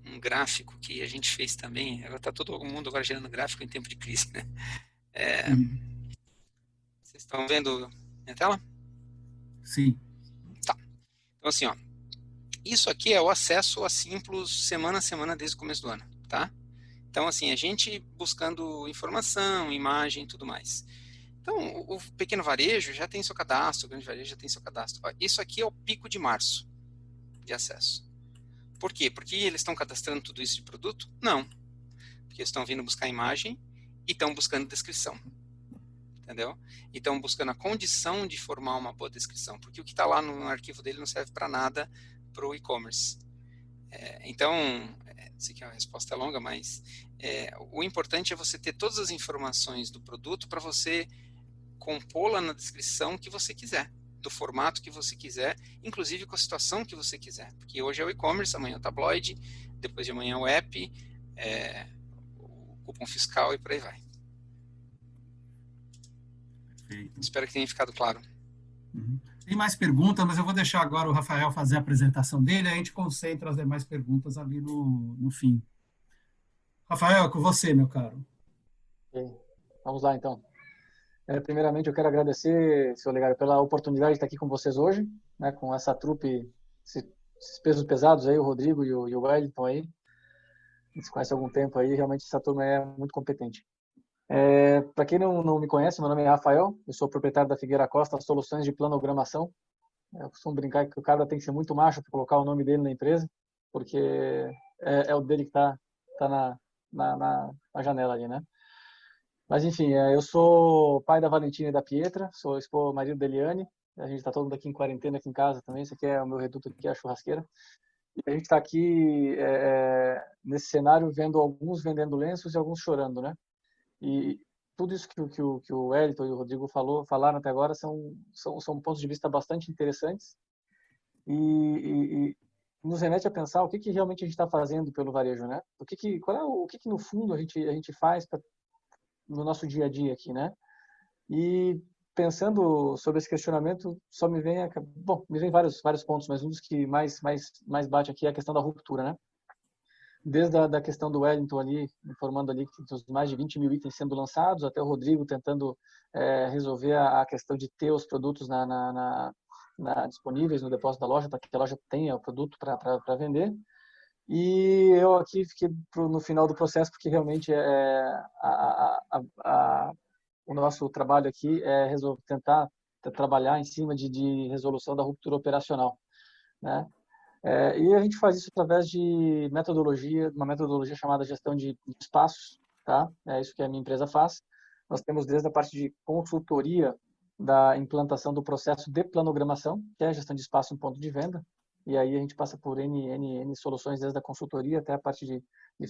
Speaker 2: um gráfico que a gente fez também. Está todo mundo agora gerando gráfico em tempo de crise, né? Vocês estão vendo minha tela?
Speaker 1: Sim.
Speaker 2: Tá. Então, assim, ó, isso aqui é o acesso a Simplus semana a semana desde o começo do ano, tá? Então, assim, a gente buscando informação, imagem e tudo mais. Então, o pequeno varejo já tem seu cadastro, o grande varejo já tem seu cadastro. Isso aqui é o pico de março de acesso. Por quê? Porque eles estão cadastrando tudo isso de produto? Não. Porque eles estão vindo buscar imagem e estão buscando descrição. Entendeu? E estão buscando a condição de formar uma boa descrição. Porque o que está lá no arquivo dele não serve para nada para o e-commerce. Então, sei que a resposta é longa, mas o importante é você ter todas as informações do produto para você compô-la na descrição que você quiser, do formato que você quiser, inclusive com a situação que você quiser, porque hoje é o e-commerce, amanhã é o tabloide, depois de amanhã é o app, o cupom fiscal e por aí vai.
Speaker 1: Perfeito.
Speaker 2: Espero que tenha ficado claro.
Speaker 1: Tem mais perguntas, mas eu vou deixar agora o Rafael fazer a apresentação dele, aí a gente concentra as demais perguntas ali no fim. Rafael, é com você, meu caro.
Speaker 3: Vamos lá, então. Primeiramente, eu quero agradecer, seu Olegário, pela oportunidade de estar aqui com vocês hoje, né, com essa trupe, esses pesos pesados aí, o Rodrigo e o Wellington aí. A gente se conhece há algum tempo aí, realmente essa turma é muito competente. Para quem não me conhece, meu nome é Rafael, eu sou proprietário da Figueira Costa Soluções de Planogramação. Eu costumo brincar que o cara tem que ser muito macho para colocar o nome dele na empresa, porque é o dele que tá na janela ali, né? Mas, enfim, eu sou pai da Valentina e da Pietra, sou marido da Eliane, A gente está todo mundo aqui em quarentena, aqui em casa também. Esse aqui é o meu reduto, aqui é a churrasqueira. E a gente está aqui nesse cenário vendo alguns vendendo lenços e alguns chorando, né? E tudo isso que o Wellington e o Rodrigo falaram até agora são pontos de vista bastante interessantes e nos remete a pensar o que realmente a gente está fazendo pelo varejo, né? O que no fundo a gente faz no nosso dia a dia aqui, né? E pensando sobre esse questionamento, só me vem vários pontos, mas um dos que mais bate aqui é a questão da ruptura, né? Desde a questão do Wellington ali, informando ali que os mais de 20 mil itens sendo lançados, até o Rodrigo tentando resolver a questão de ter os produtos disponíveis no depósito da loja, para que a loja tenha o produto para vender. E eu aqui fiquei no final do processo, porque realmente o nosso trabalho aqui é tentar trabalhar em cima de resolução da ruptura operacional, né? E a gente faz isso através de uma metodologia chamada gestão de espaços, tá? É isso que a minha empresa faz. Nós temos desde a parte de consultoria da implantação do processo de planogramação, que é a gestão de espaço em ponto de venda, e aí a gente passa por N soluções, desde a consultoria até a parte de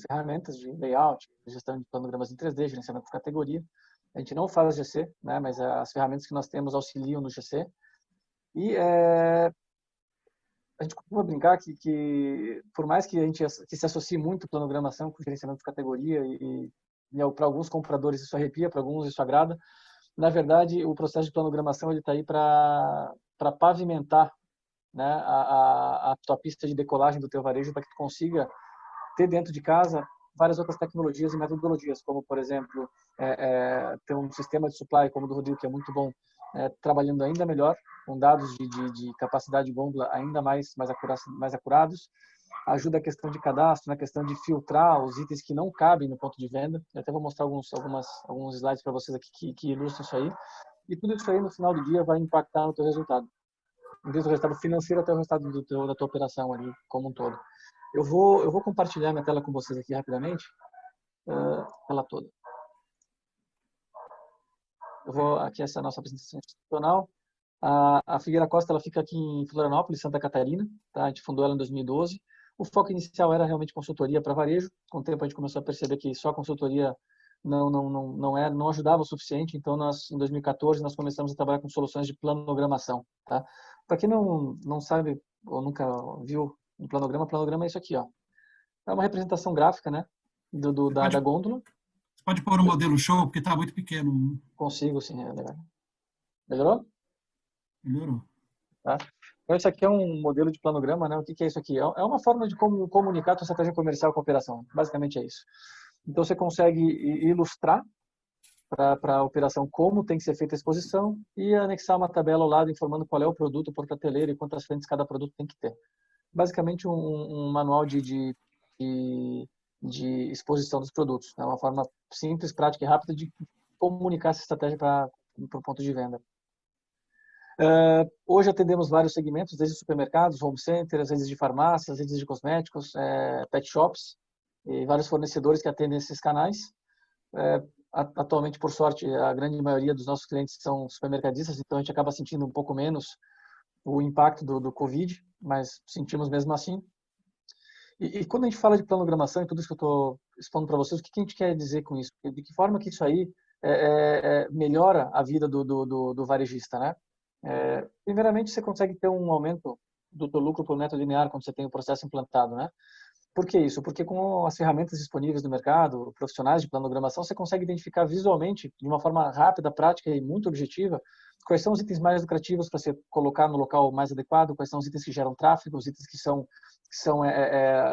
Speaker 3: ferramentas de layout, gestão de planogramas em 3D, gerenciamento por categoria. A gente não faz GC, né, mas as ferramentas que nós temos auxiliam no GC. E a gente costuma brincar que por mais que a gente se associe muito planogramação com gerenciamento de categoria e para alguns compradores isso arrepia, para alguns isso agrada, na verdade o processo de planogramação ele está aí para pavimentar, né, a tua pista de decolagem do teu varejo, para que tu consiga ter dentro de casa várias outras tecnologias e metodologias, como por exemplo ter um sistema de supply como o do Rodrigo, que é muito bom, trabalhando ainda melhor, com dados de capacidade de gôndola ainda mais acurados. Ajuda a questão de cadastro, na questão de filtrar os itens que não cabem no ponto de venda. Eu até vou mostrar alguns slides para vocês aqui que ilustram isso aí. E tudo isso aí, no final do dia, vai impactar no teu resultado. Desde o resultado financeiro até o resultado da tua operação ali, como um todo. Eu vou compartilhar minha tela com vocês aqui rapidamente. Tela toda. Aqui essa é a nossa apresentação institucional. A Figueira Costa ela fica aqui em Florianópolis, Santa Catarina. Tá? A gente fundou ela em 2012. O foco inicial era realmente consultoria para varejo. Com o tempo a gente começou a perceber que só a consultoria não ajudava o suficiente. Então em 2014 nós começamos a trabalhar com soluções de planogramação. Tá? Para quem não sabe ou nunca viu um planograma é isso aqui, ó. É uma representação gráfica, né, da gôndola.
Speaker 1: Você pode pôr um modelo show, porque está muito pequeno.
Speaker 3: Consigo, sim. Melhorou?
Speaker 1: Melhorou.
Speaker 3: Tá? Então, isso aqui é um modelo de planograma, né? O que é isso aqui? É uma forma de como comunicar a tua estratégia comercial com a operação. Basicamente é isso. Então, você consegue ilustrar para a operação como tem que ser feita a exposição e anexar uma tabela ao lado informando qual é o produto por prateleira e quantas frentes cada produto tem que ter. Basicamente, um manual de exposição dos produtos. É uma forma simples, prática e rápida de comunicar essa estratégia para o ponto de venda. Hoje atendemos vários segmentos, desde supermercados, home centers, redes de farmácias, redes de cosméticos, pet shops e vários fornecedores que atendem esses canais. Atualmente, por sorte, a grande maioria dos nossos clientes são supermercadistas, então a gente acaba sentindo um pouco menos o impacto do Covid, mas sentimos mesmo assim. E quando a gente fala de planogramação e tudo isso que eu estou expondo para vocês, o que a gente quer dizer com isso? De que forma que isso aí melhora a vida do varejista, né? Primeiramente, você consegue ter um aumento do teu lucro por metro linear quando você tem o processo implantado, né? Por que isso? Porque com as ferramentas disponíveis no mercado, profissionais de planogramação, você consegue identificar visualmente, de uma forma rápida, prática e muito objetiva, quais são os itens mais lucrativos para você colocar no local mais adequado, quais são os itens que geram tráfego, os itens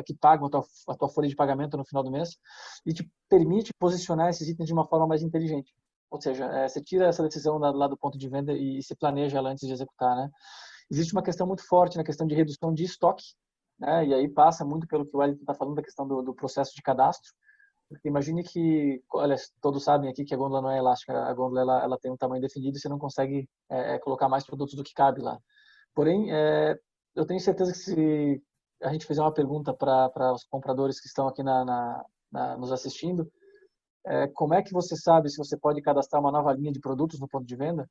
Speaker 3: que pagam a tua folha de pagamento no final do mês, e te permite posicionar esses itens de uma forma mais inteligente. Ou seja, você tira essa decisão lá do ponto de venda e se planeja ela antes de executar, né? Existe uma questão muito forte na questão de redução de estoque, né? E aí passa muito pelo que o Wellington está falando da questão do processo de cadastro. Porque imagine que, olha, todos sabem aqui que a gôndola não é elástica, a gôndola ela tem um tamanho definido e você não consegue colocar mais produtos do que cabe lá. Porém, eu tenho certeza que se a gente fizer uma pergunta para os compradores que estão aqui nos assistindo, como é que você sabe se você pode cadastrar uma nova linha de produtos no ponto de venda?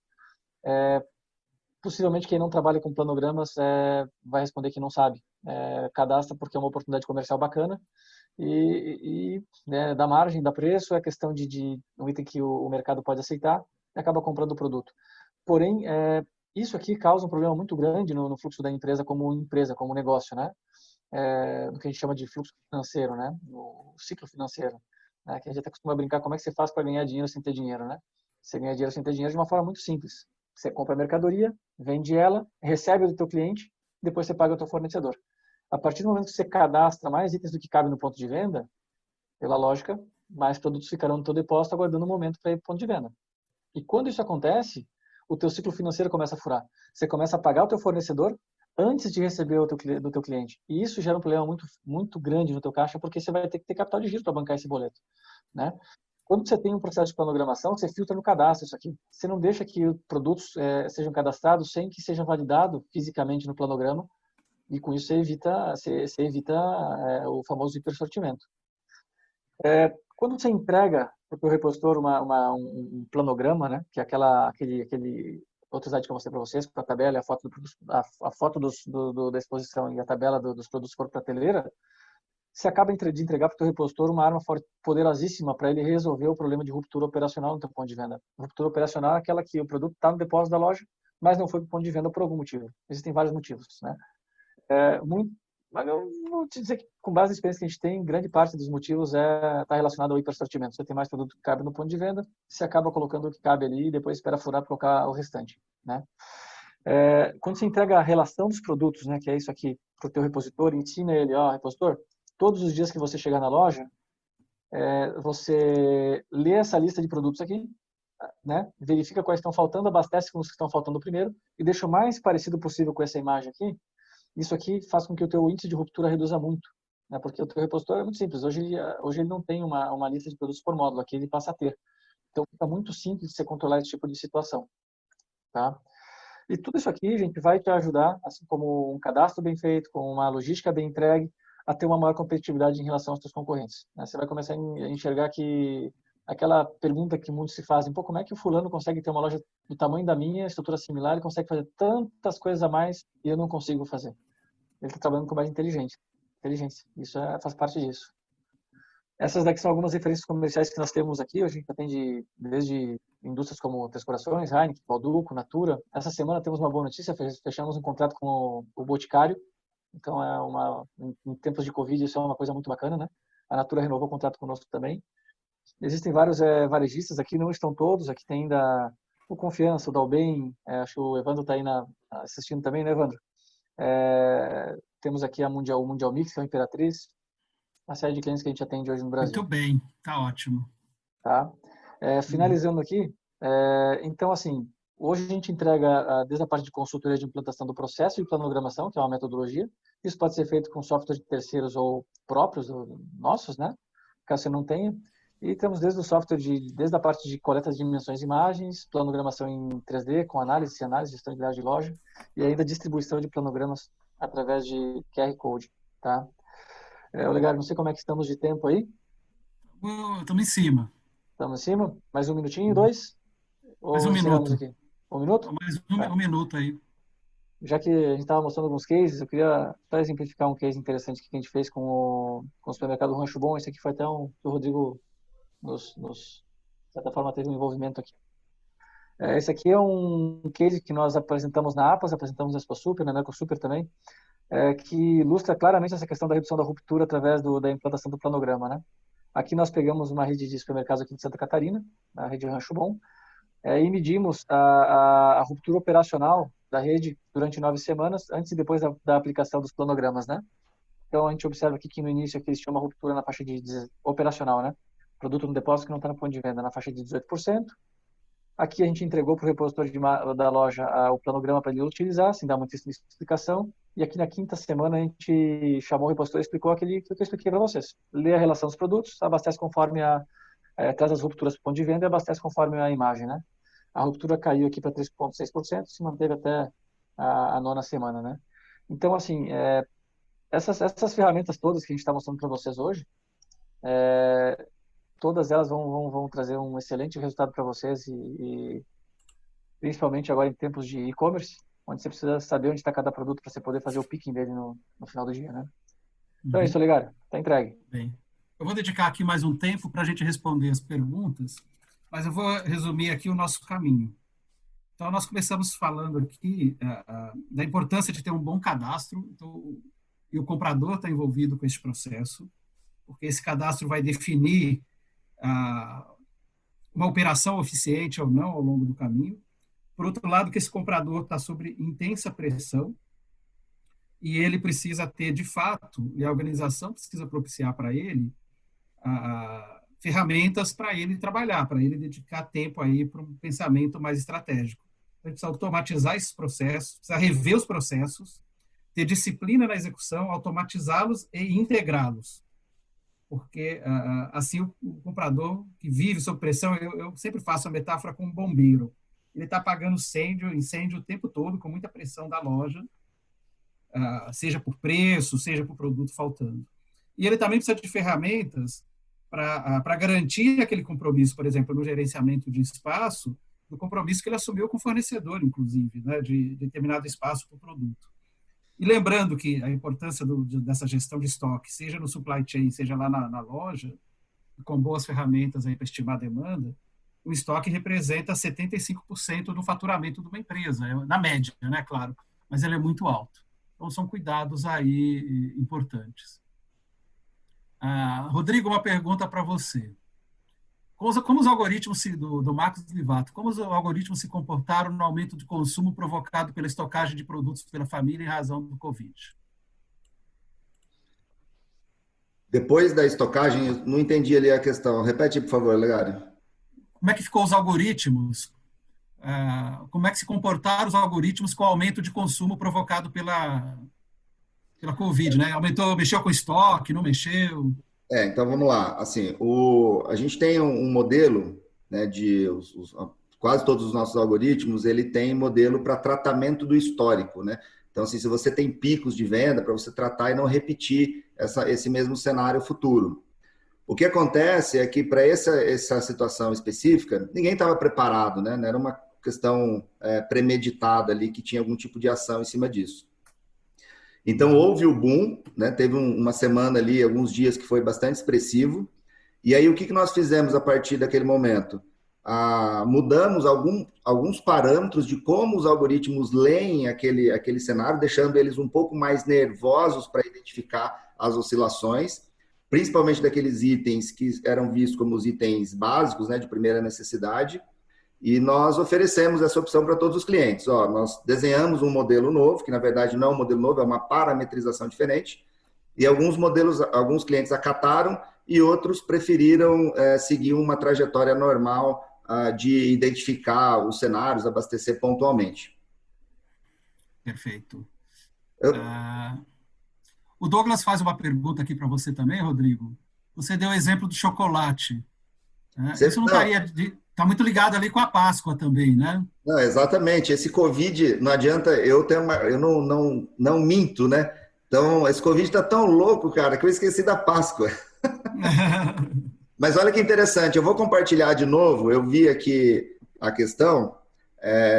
Speaker 3: possivelmente quem não trabalha com planogramas vai responder que não sabe. Cadastra porque é uma oportunidade comercial bacana né, dá margem, dá preço, é questão de um item que o mercado pode aceitar e acaba comprando o produto. Porém, isso aqui causa um problema muito grande no fluxo da empresa, como negócio, né? No que a gente chama de fluxo financeiro, né? No ciclo financeiro, né? Que a gente até costuma brincar como é que você faz para ganhar dinheiro sem ter dinheiro, né? Você ganha dinheiro sem ter dinheiro de uma forma muito simples. Você compra a mercadoria, vende ela, recebe do teu cliente, depois você paga o teu fornecedor. A partir do momento que você cadastra mais itens do que cabe no ponto de venda, pela lógica, mais produtos ficarão no teu depósito aguardando o momento para ir para o ponto de venda. E quando isso acontece, o teu ciclo financeiro começa a furar. Você começa a pagar o teu fornecedor antes de receber do teu cliente. E isso gera um problema muito, muito grande no teu caixa, porque você vai ter que ter capital de giro para bancar esse boleto, né? Quando você tem um processo de planogramação, você filtra no cadastro isso aqui. Você não deixa que produtos sejam cadastrados sem que seja validado fisicamente no planograma, e com isso você evita o famoso hipersortimento. Quando você entrega para o teu repositor um planograma, né, que é aquele outro slide que eu mostrei para vocês, com a tabela, a foto da exposição e a tabela dos produtos por prateleira, você acaba de entregar para o teu repositor uma arma poderosíssima para ele resolver o problema de ruptura operacional no teu ponto de venda. Ruptura operacional é aquela que o produto está no depósito da loja, mas não foi para o ponto de venda por algum motivo. Existem vários motivos, né? Mas eu vou te dizer que, com base na experiência que a gente tem, grande parte dos motivos está relacionado ao hipersortimento. Você tem mais produto que cabe no ponto de venda, você acaba colocando o que cabe ali e depois espera furar para colocar o restante, né? Quando você entrega a relação dos produtos, né, que é isso aqui, para o teu repositor, ensina ele, repositor, todos os dias que você chegar na loja, você lê essa lista de produtos aqui, né, verifica quais estão faltando, abastece com os que estão faltando primeiro e deixa o mais parecido possível com essa imagem aqui. Isso aqui faz com que o teu índice de ruptura reduza muito, né? Porque o teu repositor é muito simples. Hoje ele não tem uma lista de produtos por módulo, aqui ele passa a ter. Então fica muito simples de você controlar esse tipo de situação, tá? E tudo isso aqui, gente, vai te ajudar, assim como um cadastro bem feito, com uma logística bem entregue, a ter uma maior competitividade em relação aos teus concorrentes, né? Você vai começar a enxergar que aquela pergunta que muitos se fazem, pô, como é que o fulano consegue ter uma loja do tamanho da minha, estrutura similar, e consegue fazer tantas coisas a mais e eu não consigo fazer? Ele está trabalhando com mais inteligência. Isso faz parte disso. Essas daqui são algumas referências comerciais que nós temos aqui. Hoje a gente atende desde indústrias como Três Corações, Heineken, Balduco, Natura. Essa semana temos uma boa notícia, fechamos um contrato com o Boticário. Então, em tempos de Covid, isso é uma coisa muito bacana, né? A Natura renovou o contrato conosco também. Existem vários varejistas aqui, não estão todos. Aqui tem ainda o Confiança, o Dalben. Acho que o Evandro está aí assistindo também, né, Evandro? Temos aqui o Mundial Mix, que é a Imperatriz, uma série de clientes que a gente atende hoje no Brasil.
Speaker 1: Muito bem, tá ótimo.
Speaker 3: Tá? Finalizando aqui, então, assim, hoje a gente entrega desde a parte de consultoria de implantação do processo de planogramação, que é uma metodologia. Isso pode ser feito com software de terceiros ou próprios, ou nossos, né? Caso você não tenha. E temos desde o software, desde a parte de coleta de dimensões de imagens, planogramação em 3D, com análise, gestão de dados de loja, e ainda distribuição de planogramas através de QR Code, tá? Olegário, não sei como é que estamos de tempo aí.
Speaker 1: Estamos em cima.
Speaker 3: Estamos em cima? Mais um minutinho, 2?
Speaker 1: Mais um minuto.
Speaker 3: Aqui? Um minuto?
Speaker 1: Mais
Speaker 3: Tá.
Speaker 1: um minuto aí.
Speaker 3: Já que a gente estava mostrando alguns cases, eu queria só exemplificar um case interessante que a gente fez com o supermercado Rancho Bom. Esse aqui foi até que o Rodrigo de certa forma, teve um envolvimento aqui. Esse aqui é um case que nós apresentamos na APAS, apresentamos na Expo Super, na Mercosuper também, que ilustra claramente essa questão da redução da ruptura através da implantação do planograma, né? Aqui nós pegamos uma rede de supermercados aqui de Santa Catarina, a rede Rancho Bom, e medimos a ruptura operacional da rede durante 9 semanas, antes e depois da aplicação dos planogramas, né? Então, a gente observa aqui que no início aqui eles tinham uma ruptura na faixa operacional, né? Produto no depósito que não está no ponto de venda, na faixa de 18%. Aqui a gente entregou para o repositor da loja o planograma para ele utilizar, sem dar muita explicação. E aqui na quinta semana a gente chamou o repositor e explicou aquilo que eu expliquei para vocês. Lê a relação dos produtos, abastece conforme traz as rupturas para o ponto de venda e abastece conforme a imagem, né? A ruptura caiu aqui para 3,6%, se manteve até a 9ª semana, né? Então, assim, essas ferramentas todas que a gente está mostrando para vocês hoje, todas elas vão trazer um excelente resultado para vocês e principalmente agora em tempos de e-commerce, onde você precisa saber onde está cada produto para você poder fazer o picking dele no final do dia, né? Então é isso, Olegário. Está entregue.
Speaker 1: Bem, eu vou dedicar aqui mais um tempo para a gente responder as perguntas, mas eu vou resumir aqui o nosso caminho. Então, nós começamos falando aqui da importância de ter um bom cadastro, então, e o comprador está envolvido com esse processo, porque esse cadastro vai definir uma operação eficiente ou não ao longo do caminho. Por outro lado, que esse comprador está sob intensa pressão e ele precisa ter, de fato, e a organização precisa propiciar para ele ferramentas para ele trabalhar, para ele dedicar tempo aí para um pensamento mais estratégico. Então, a gente precisa automatizar esses processos, precisa rever os processos, ter disciplina na execução, automatizá-los e integrá-los. Porque, assim, o comprador que vive sob pressão, eu sempre faço a metáfora com um bombeiro. Ele está apagando incêndio o tempo todo, com muita pressão da loja, seja por preço, seja por produto faltando. E ele também precisa de ferramentas para garantir aquele compromisso, por exemplo, no gerenciamento de espaço, do compromisso que ele assumiu com o fornecedor, inclusive, né, de determinado espaço para o produto. E lembrando que a importância dessa gestão de estoque, seja no supply chain, seja lá na loja, com boas ferramentas para estimar a demanda, o estoque representa 75% do faturamento de uma empresa, na média, né, claro, mas ele é muito alto. Então, são cuidados aí importantes. Rodrigo, uma pergunta para você. Como os algoritmos do Marcos Livato, como os algoritmos se comportaram no aumento de consumo provocado pela estocagem de produtos pela família em razão do Covid?
Speaker 4: Depois da estocagem, eu não entendi ali a questão. Repete, por favor, Olegário.
Speaker 1: Como é que ficou os algoritmos? Como é que se comportaram os algoritmos com o aumento de consumo provocado pela Covid, né? Mexeu com estoque, não mexeu?
Speaker 4: Então vamos lá. Assim, a gente tem um modelo, né, quase todos os nossos algoritmos, ele tem modelo para tratamento do histórico, né? Então, assim, se você tem picos de venda, para você tratar e não repetir esse mesmo cenário futuro. O que acontece é que para essa situação específica, ninguém estava preparado, né? Não era uma questão premeditada ali que tinha algum tipo de ação em cima disso. Então, houve o boom, né? Teve uma semana ali, alguns dias que foi bastante expressivo. E aí, o que nós fizemos a partir daquele momento? Mudamos alguns parâmetros de como os algoritmos leem aquele cenário, deixando eles um pouco mais nervosos para identificar as oscilações, principalmente daqueles itens que eram vistos como os itens básicos, né, de primeira necessidade. E nós oferecemos essa opção para todos os clientes. Nós desenhamos um modelo novo, que na verdade não é um modelo novo, é uma parametrização diferente. E alguns clientes acataram e outros preferiram seguir uma trajetória normal de identificar os cenários, abastecer pontualmente.
Speaker 1: Perfeito. O Douglas faz uma pergunta aqui para você também, Rodrigo. Você deu o exemplo do chocolate. Isso não estaria... Está muito ligado ali com a Páscoa também, né?
Speaker 4: Não, exatamente. Esse Covid, não adianta, eu não minto, né? Então, esse Covid está tão louco, cara, que eu esqueci da Páscoa. Mas olha que interessante, eu vou compartilhar de novo, eu vi aqui a questão,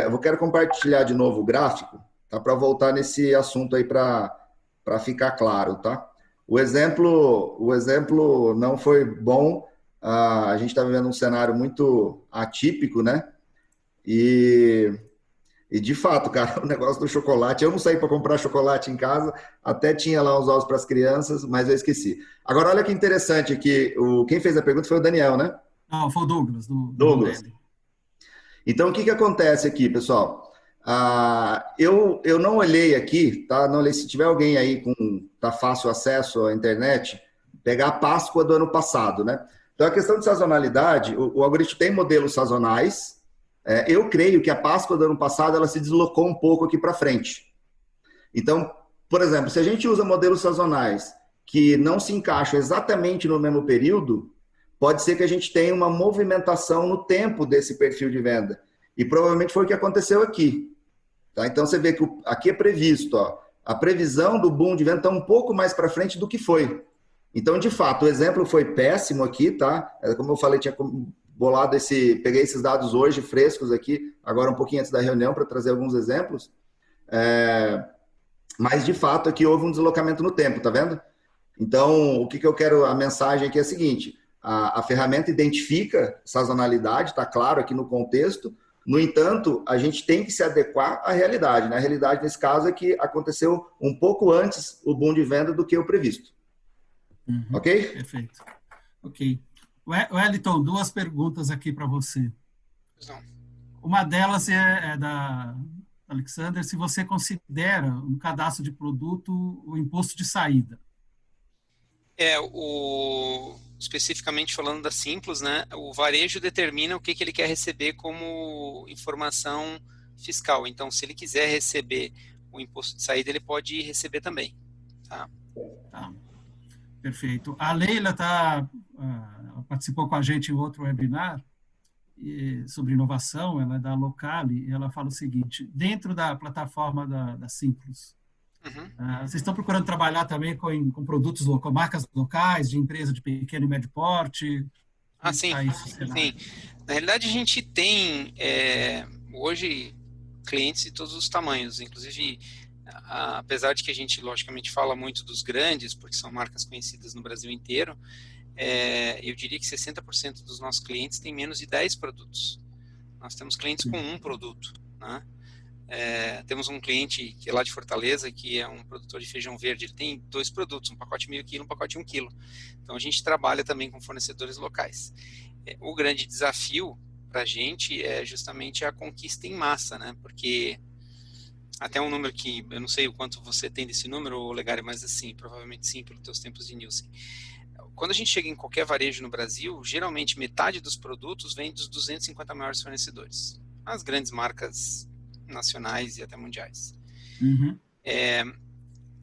Speaker 4: eu quero compartilhar de novo o gráfico, tá? Para voltar nesse assunto aí para ficar claro, tá? O exemplo não foi bom. A gente está vivendo um cenário muito atípico, né? E de fato, cara, o negócio do chocolate, eu não saí para comprar chocolate em casa, até tinha lá uns ovos para as crianças, mas eu esqueci. Agora, olha que interessante aqui, quem fez a pergunta foi o Daniel, né?
Speaker 1: Não, foi o Douglas.
Speaker 4: Douglas. Então, o que acontece aqui, pessoal? Eu não olhei aqui, tá? Não olhei, se tiver alguém aí tá fácil acesso à internet, pegar a Páscoa do ano passado, né? Então, a questão de sazonalidade, o algoritmo tem modelos sazonais. Eu creio que a Páscoa do ano passado ela se deslocou um pouco aqui para frente. Então, por exemplo, se a gente usa modelos sazonais que não se encaixam exatamente no mesmo período, pode ser que a gente tenha uma movimentação no tempo desse perfil de venda. E provavelmente foi o que aconteceu aqui. Tá? Então, você vê que aqui é previsto, a previsão do boom de venda está um pouco mais para frente do que foi. Então, de fato, o exemplo foi péssimo aqui, tá? Como eu falei, tinha peguei esses dados hoje frescos aqui, agora um pouquinho antes da reunião para trazer alguns exemplos. Mas, de fato, aqui houve um deslocamento no tempo, tá vendo? Então, o que eu quero, a mensagem aqui é a seguinte, a ferramenta identifica sazonalidade, está claro aqui no contexto, no entanto, a gente tem que se adequar à realidade, né? A realidade, nesse caso, é que aconteceu um pouco antes o boom de venda do que o previsto. Ok?
Speaker 1: Perfeito. Ok. Wellington, duas perguntas aqui para você.
Speaker 2: Não.
Speaker 1: Uma delas é da Alexander, se você considera um cadastro de produto o imposto de saída.
Speaker 2: Especificamente falando da Simples, né, o varejo determina o que ele quer receber como informação fiscal. Então, se ele quiser receber o imposto de saída, ele pode receber também. Tá?
Speaker 1: Tá. Perfeito. A Leila participou com a gente em outro webinar sobre inovação, ela é da Locali, e ela fala o seguinte, dentro da plataforma da Simples, vocês estão procurando trabalhar também com produtos locais, marcas locais, de empresa de pequeno e médio porte?
Speaker 2: Sim. Sim. Na realidade, a gente tem hoje clientes de todos os tamanhos, inclusive, apesar de que a gente, logicamente, fala muito dos grandes, porque são marcas conhecidas no Brasil inteiro, eu diria que 60% dos nossos clientes têm menos de 10 produtos. Nós temos clientes com um produto, né? Temos um cliente que é lá de Fortaleza, que é um produtor de feijão verde, ele tem 2 produtos, um pacote 1.000 kg, um pacote 1 kg. Então a gente trabalha também com fornecedores locais. O grande desafio para a gente é justamente a conquista em massa, né? Porque até um número que eu não sei o quanto você tem desse número, Legari, mas assim, provavelmente sim, pelos teus tempos de Nielsen. Quando a gente chega em qualquer varejo no Brasil, geralmente metade dos produtos vem dos 250 maiores fornecedores. As grandes marcas nacionais e até mundiais.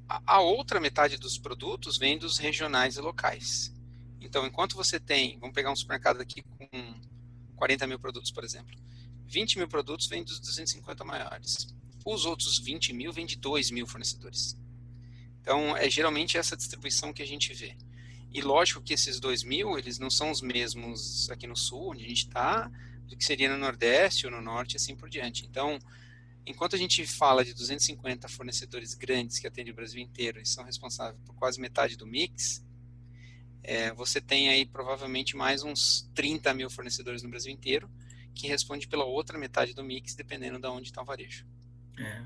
Speaker 2: A outra metade dos produtos vem dos regionais e locais. Então, enquanto você tem, vamos pegar um supermercado aqui com 40 mil produtos, por exemplo, 20 mil produtos vêm dos 250 maiores. Os outros 20 mil vêm de 2 mil fornecedores. Então, é geralmente essa distribuição que a gente vê. E lógico que esses 2 mil, eles não são os mesmos aqui no sul, onde a gente está, do que seria no Nordeste ou no Norte e assim por diante. Então, enquanto a gente fala de 250 fornecedores grandes que atendem o Brasil inteiro e são responsáveis por quase metade do mix, você tem aí provavelmente mais uns 30 mil fornecedores no Brasil inteiro que respondem pela outra metade do mix, dependendo de onde está o varejo.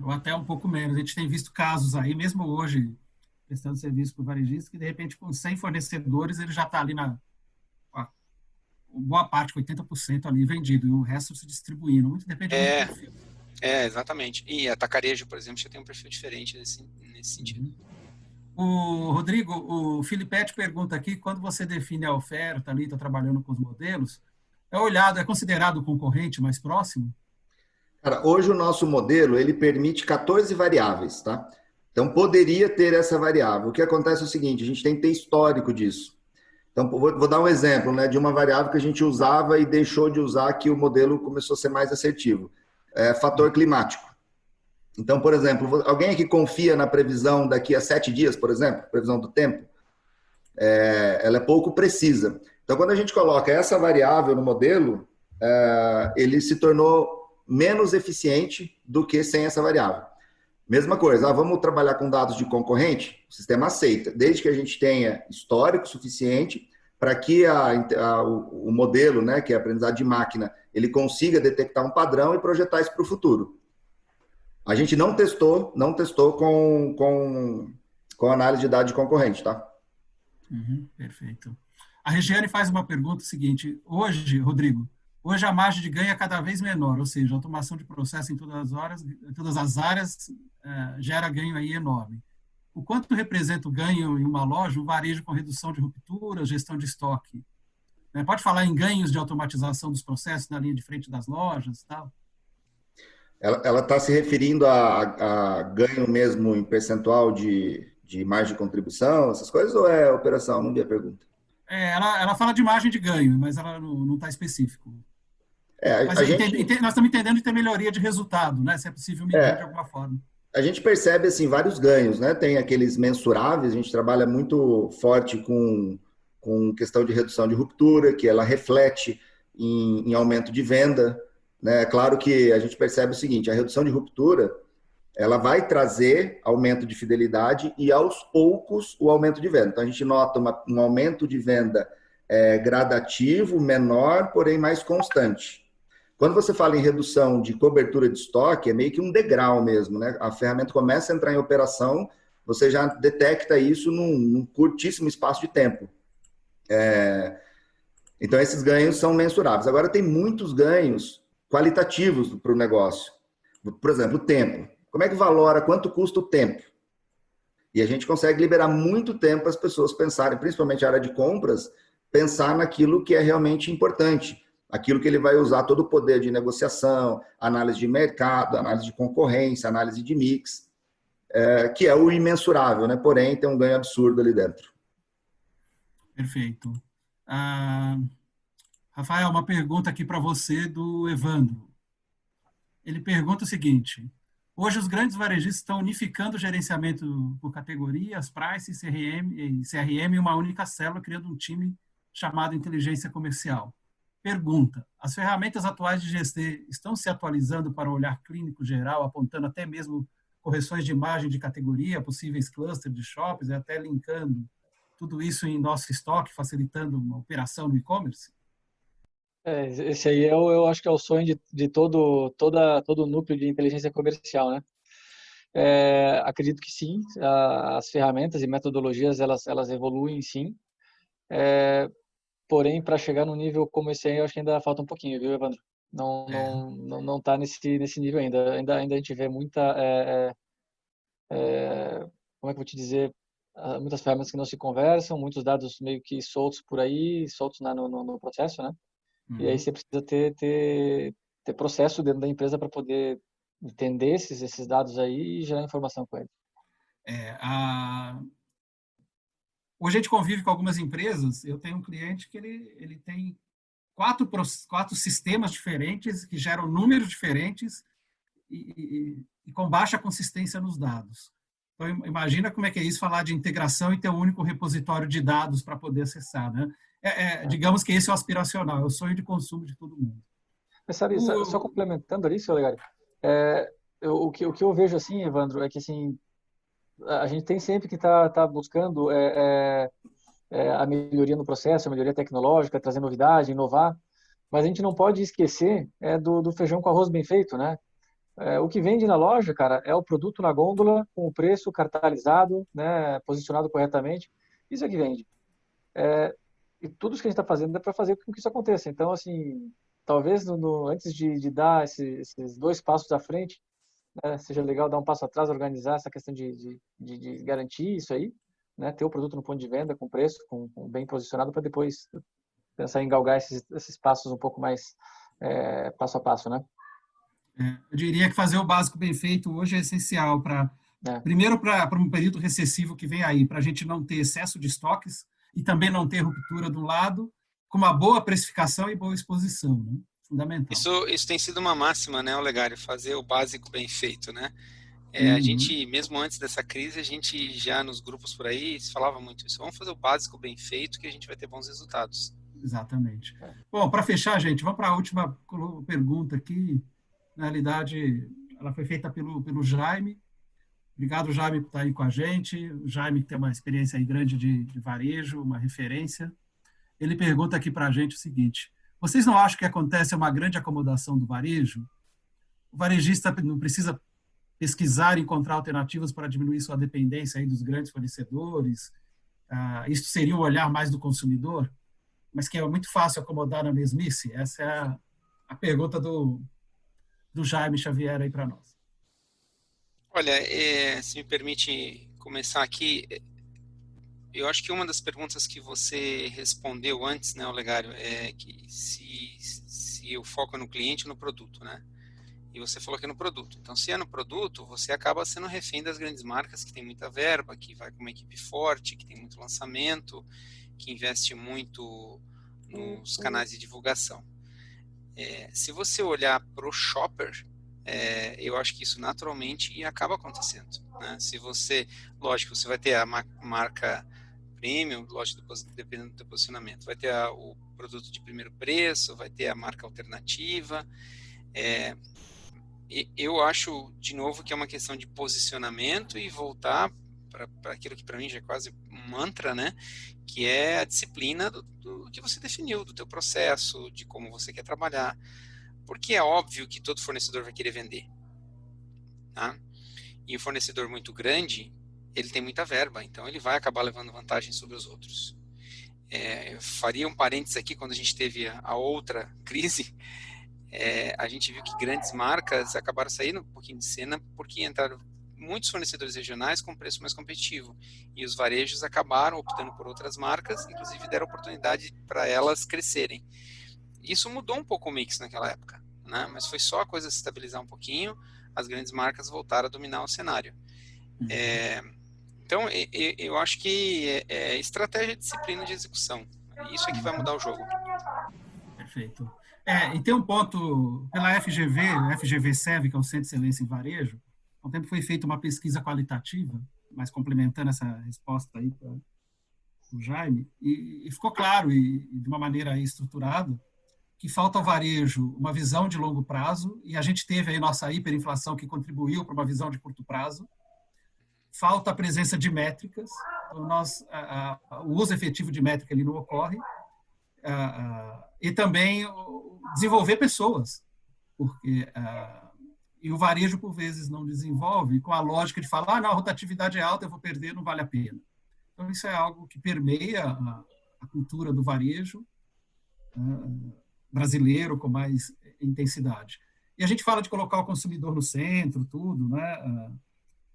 Speaker 1: Ou até um pouco menos. A gente tem visto casos aí, mesmo hoje, prestando serviço para o varejista, que de repente com 100 fornecedores ele já está ali boa parte, 80% ali vendido, e o resto se distribuindo. Muito depende do perfil.
Speaker 2: Exatamente. E atacarejo, por exemplo, já tem um perfil diferente nesse sentido.
Speaker 1: O Rodrigo, o Filipete pergunta aqui, quando você define a oferta ali, está trabalhando com os modelos, é considerado o concorrente mais próximo?
Speaker 4: Cara, hoje o nosso modelo, ele permite 14 variáveis, tá? Então, poderia ter essa variável. O que acontece é o seguinte, a gente tem que ter histórico disso. Então, vou dar um exemplo, né, de uma variável que a gente usava e deixou de usar, que o modelo começou a ser mais assertivo. Fator climático. Então, por exemplo, alguém aqui confia na previsão daqui a 7 dias, por exemplo, previsão do tempo? Ela é pouco precisa. Então, quando a gente coloca essa variável no modelo, ele se tornou menos eficiente do que sem essa variável. Mesma coisa, vamos trabalhar com dados de concorrente? O sistema aceita, desde que a gente tenha histórico suficiente para que o modelo, né, que é aprendizado de máquina, ele consiga detectar um padrão e projetar isso para o futuro. A gente não testou com análise de dados de concorrente, tá?
Speaker 1: Perfeito. A Regiane faz uma pergunta seguinte, Rodrigo, hoje a margem de ganho é cada vez menor, ou seja, a automação de processo em todas as áreas gera ganho aí enorme. O quanto representa o ganho em uma loja, um varejo com redução de ruptura, gestão de estoque? Pode falar em ganhos de automatização dos processos na linha de frente das lojas e tal?
Speaker 4: Ela está se referindo a ganho mesmo em percentual de margem de contribuição, essas coisas, ou é operação? Não vi a pergunta.
Speaker 1: Ela fala de margem de ganho, mas ela não está específico. Mas nós estamos entendendo de ter melhoria de resultado, né? Se é possível medir de alguma forma.
Speaker 4: A gente percebe assim, vários ganhos, né? Tem aqueles mensuráveis, a gente trabalha muito forte com questão de redução de ruptura, que ela reflete em aumento de venda. Né? Claro que a gente percebe o seguinte, a redução de ruptura, ela vai trazer aumento de fidelidade e, aos poucos, o aumento de venda. Então, a gente nota um aumento de venda gradativo, menor, porém mais constante. Quando você fala em redução de cobertura de estoque, é meio que um degrau mesmo, né? A ferramenta começa a entrar em operação, você já detecta isso num curtíssimo espaço de tempo. Então, esses ganhos são mensuráveis. Agora, tem muitos ganhos qualitativos para o negócio. Por exemplo, o tempo. Como é que valora quanto custa o tempo? E a gente consegue liberar muito tempo para as pessoas pensarem, principalmente a área de compras, pensar naquilo que é realmente importante, aquilo que ele vai usar todo o poder de negociação, análise de mercado, análise de concorrência, análise de mix, que é o imensurável, né? Porém, tem um ganho absurdo ali dentro.
Speaker 1: Perfeito. Rafael, uma pergunta aqui para você do Evandro. Ele pergunta o seguinte: hoje os grandes varejistas estão unificando o gerenciamento por categorias, price, CRM em uma única célula, criando um time chamado inteligência comercial. Pergunta: as ferramentas atuais de GST estão se atualizando para o olhar clínico geral, apontando até mesmo correções de imagem de categoria, possíveis clusters de shoppings, e até linkando tudo isso em nosso estoque, facilitando uma operação no e-commerce?
Speaker 3: Esse aí eu acho que é o sonho de todo núcleo de inteligência comercial, né? Acredito que sim, as ferramentas e metodologias elas evoluem sim, porém para chegar no nível como esse aí eu acho que ainda falta um pouquinho, viu, Evandro? Não tá nesse nível ainda a gente vê muita como é que eu vou te dizer, muitas ferramentas que não se conversam, muitos dados meio que soltos por aí, soltos no processo, né? E aí você precisa ter processo dentro da empresa para poder entender esses dados aí e gerar informação com ele.
Speaker 1: Hoje a gente convive com algumas empresas. Eu tenho um cliente que ele tem quatro sistemas diferentes que geram números diferentes e com baixa consistência nos dados. Então, imagina como é que é isso, falar de integração e ter um único repositório de dados para poder acessar, né? Digamos que esse é o aspiracional, é o sonho de consumo de todo mundo.
Speaker 3: Mas sabe, só complementando ali, seu Legari, o que eu vejo assim, Evandro, é que assim, a gente tem sempre que tá buscando a melhoria no processo, a melhoria tecnológica, trazer novidade, inovar, mas a gente não pode esquecer do feijão com arroz bem feito, né? O que vende na loja, cara, é o produto na gôndola, com o preço cartalizado, né, posicionado corretamente. Isso é que vende. E tudo isso que a gente está fazendo é para fazer com que isso aconteça. Então, assim, talvez antes de dar esses 2 passos à frente, né, seja legal dar um passo atrás, organizar essa questão de garantir isso aí, né, ter o produto no ponto de venda, com preço, com bem posicionado, para depois pensar em galgar esses passos um pouco mais passo a passo, né?
Speaker 1: Eu diria que fazer o básico bem feito hoje é essencial primeiro para um período recessivo que vem aí, para a gente não ter excesso de estoques e também não ter ruptura do lado, com uma boa precificação e boa exposição, né? Fundamental.
Speaker 2: Isso tem sido uma máxima, né, Olegário? Fazer o básico bem feito, né? A gente, mesmo antes dessa crise, a gente já nos grupos por aí falava muito isso. Vamos fazer o básico bem feito que a gente vai ter bons resultados.
Speaker 1: Exatamente. Bom, para fechar, gente, vamos para a última pergunta aqui. Na realidade, ela foi feita pelo Jaime. Obrigado, Jaime, por estar aí com a gente. O Jaime que tem uma experiência aí grande de varejo, uma referência. Ele pergunta aqui para a gente o seguinte: vocês não acham que acontece uma grande acomodação do varejo? O varejista não precisa pesquisar e encontrar alternativas para diminuir sua dependência aí dos grandes fornecedores? Isso seria um olhar mais do consumidor? Mas que é muito fácil acomodar na mesmice? Essa é a pergunta do Jaime Xavier aí para nós.
Speaker 2: Olha, se me permite começar aqui, eu acho que uma das perguntas que você respondeu antes, né, Olegário, é que se o foco é no cliente ou no produto, né? E você falou que é no produto. Então, se é no produto, você acaba sendo refém das grandes marcas que tem muita verba, que vai com uma equipe forte, que tem muito lançamento, que investe muito nos canais de divulgação. Se você olhar para o shopper, eu acho que isso naturalmente acaba acontecendo, né? Se você, lógico, você vai ter a marca premium, lógico, dependendo do teu posicionamento, vai ter o produto de primeiro preço, vai ter a marca alternativa, eu acho, de novo, que é uma questão de posicionamento e voltar para aquilo que para mim já é quase um mantra, né? Que é a disciplina do que você definiu, do teu processo, de como você quer trabalhar. Porque é óbvio que todo fornecedor vai querer vender, tá? E o fornecedor muito grande, ele tem muita verba, então ele vai acabar levando vantagem sobre os outros. Eu faria um parênteses aqui, quando a gente teve a outra crise, a gente viu que grandes marcas acabaram saindo um pouquinho de cena porque entraram muitos fornecedores regionais com preço mais competitivo e os varejos acabaram optando por outras marcas, inclusive deram oportunidade para elas crescerem. Isso mudou um pouco o mix naquela época, né? Mas foi só a coisa se estabilizar um pouquinho, as grandes marcas voltaram a dominar o cenário. Então, eu acho que é estratégia, disciplina de execução. Isso é que vai mudar o jogo.
Speaker 1: Perfeito. E tem um ponto, pela FGV-SEV, que é o Centro de Excelência em Varejo, há um tempo foi feita uma pesquisa qualitativa, mas complementando essa resposta aí para o Jaime, e ficou claro, e de uma maneira aí estruturada, que falta ao varejo uma visão de longo prazo, e a gente teve aí nossa hiperinflação que contribuiu para uma visão de curto prazo. Falta a presença de métricas, então o uso efetivo de métrica ali não ocorre, e também desenvolver pessoas, porque e o varejo por vezes não desenvolve com a lógica de falar, não, a rotatividade é alta, eu vou perder, não vale a pena. Então isso é algo que permeia a cultura do varejo brasileiro com mais intensidade. E a gente fala de colocar o consumidor no centro, tudo, né?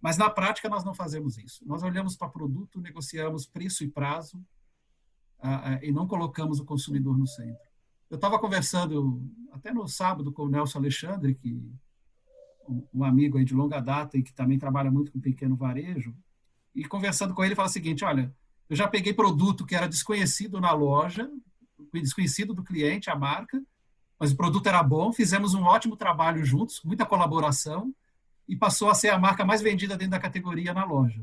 Speaker 1: Mas na prática nós não fazemos isso. Nós olhamos para produto, negociamos preço e prazo e não colocamos o consumidor no centro. Eu estava conversando até no sábado com o Nelson Alexandre, que um amigo aí de longa data e que também trabalha muito com pequeno varejo, e conversando com ele, ele fala o seguinte, olha, eu já peguei produto que era desconhecido na loja, desconhecido do cliente, a marca, mas o produto era bom, fizemos um ótimo trabalho juntos, muita colaboração, e passou a ser a marca mais vendida dentro da categoria na loja.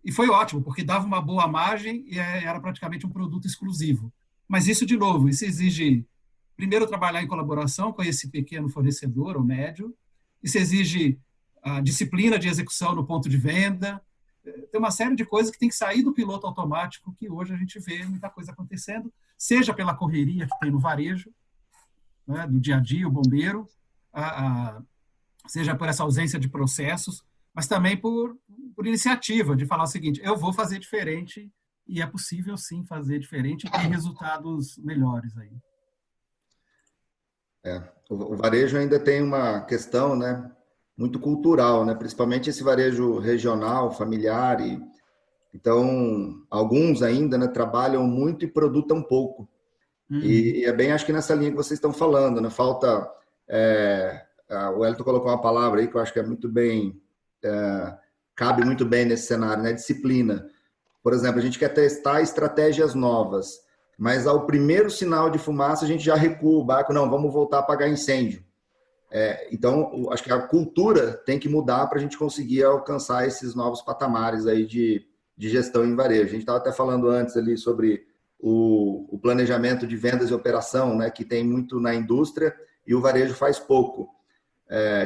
Speaker 1: E foi ótimo, porque dava uma boa margem e era praticamente um produto exclusivo. Mas isso, de novo, isso exige, primeiro, trabalhar em colaboração com esse pequeno fornecedor ou médio, isso exige a disciplina de execução no ponto de venda, tem uma série de coisas que tem que sair do piloto automático, que hoje a gente vê muita coisa acontecendo, seja pela correria que tem no varejo, né, do dia a dia, o bombeiro, seja por essa ausência de processos, mas também por iniciativa, de falar o seguinte, eu vou fazer diferente, e é possível sim fazer diferente e ter resultados melhores aí.
Speaker 4: O varejo ainda tem uma questão, né, muito cultural, né, principalmente esse varejo regional, familiar, então alguns ainda, né, trabalham muito e produtam pouco. E é bem, acho que nessa linha que vocês estão falando, né, falta, o Elton colocou uma palavra aí que eu acho que é muito bem, cabe muito bem nesse cenário, né, disciplina. Por exemplo, a gente quer testar estratégias novas, mas ao primeiro sinal de fumaça a gente já recua o barco, não, vamos voltar a apagar incêndio. Então, acho que a cultura tem que mudar para a gente conseguir alcançar esses novos patamares aí de gestão em varejo. A gente estava até falando antes ali sobre o planejamento de vendas e operação, né, que tem muito na indústria e o varejo faz pouco.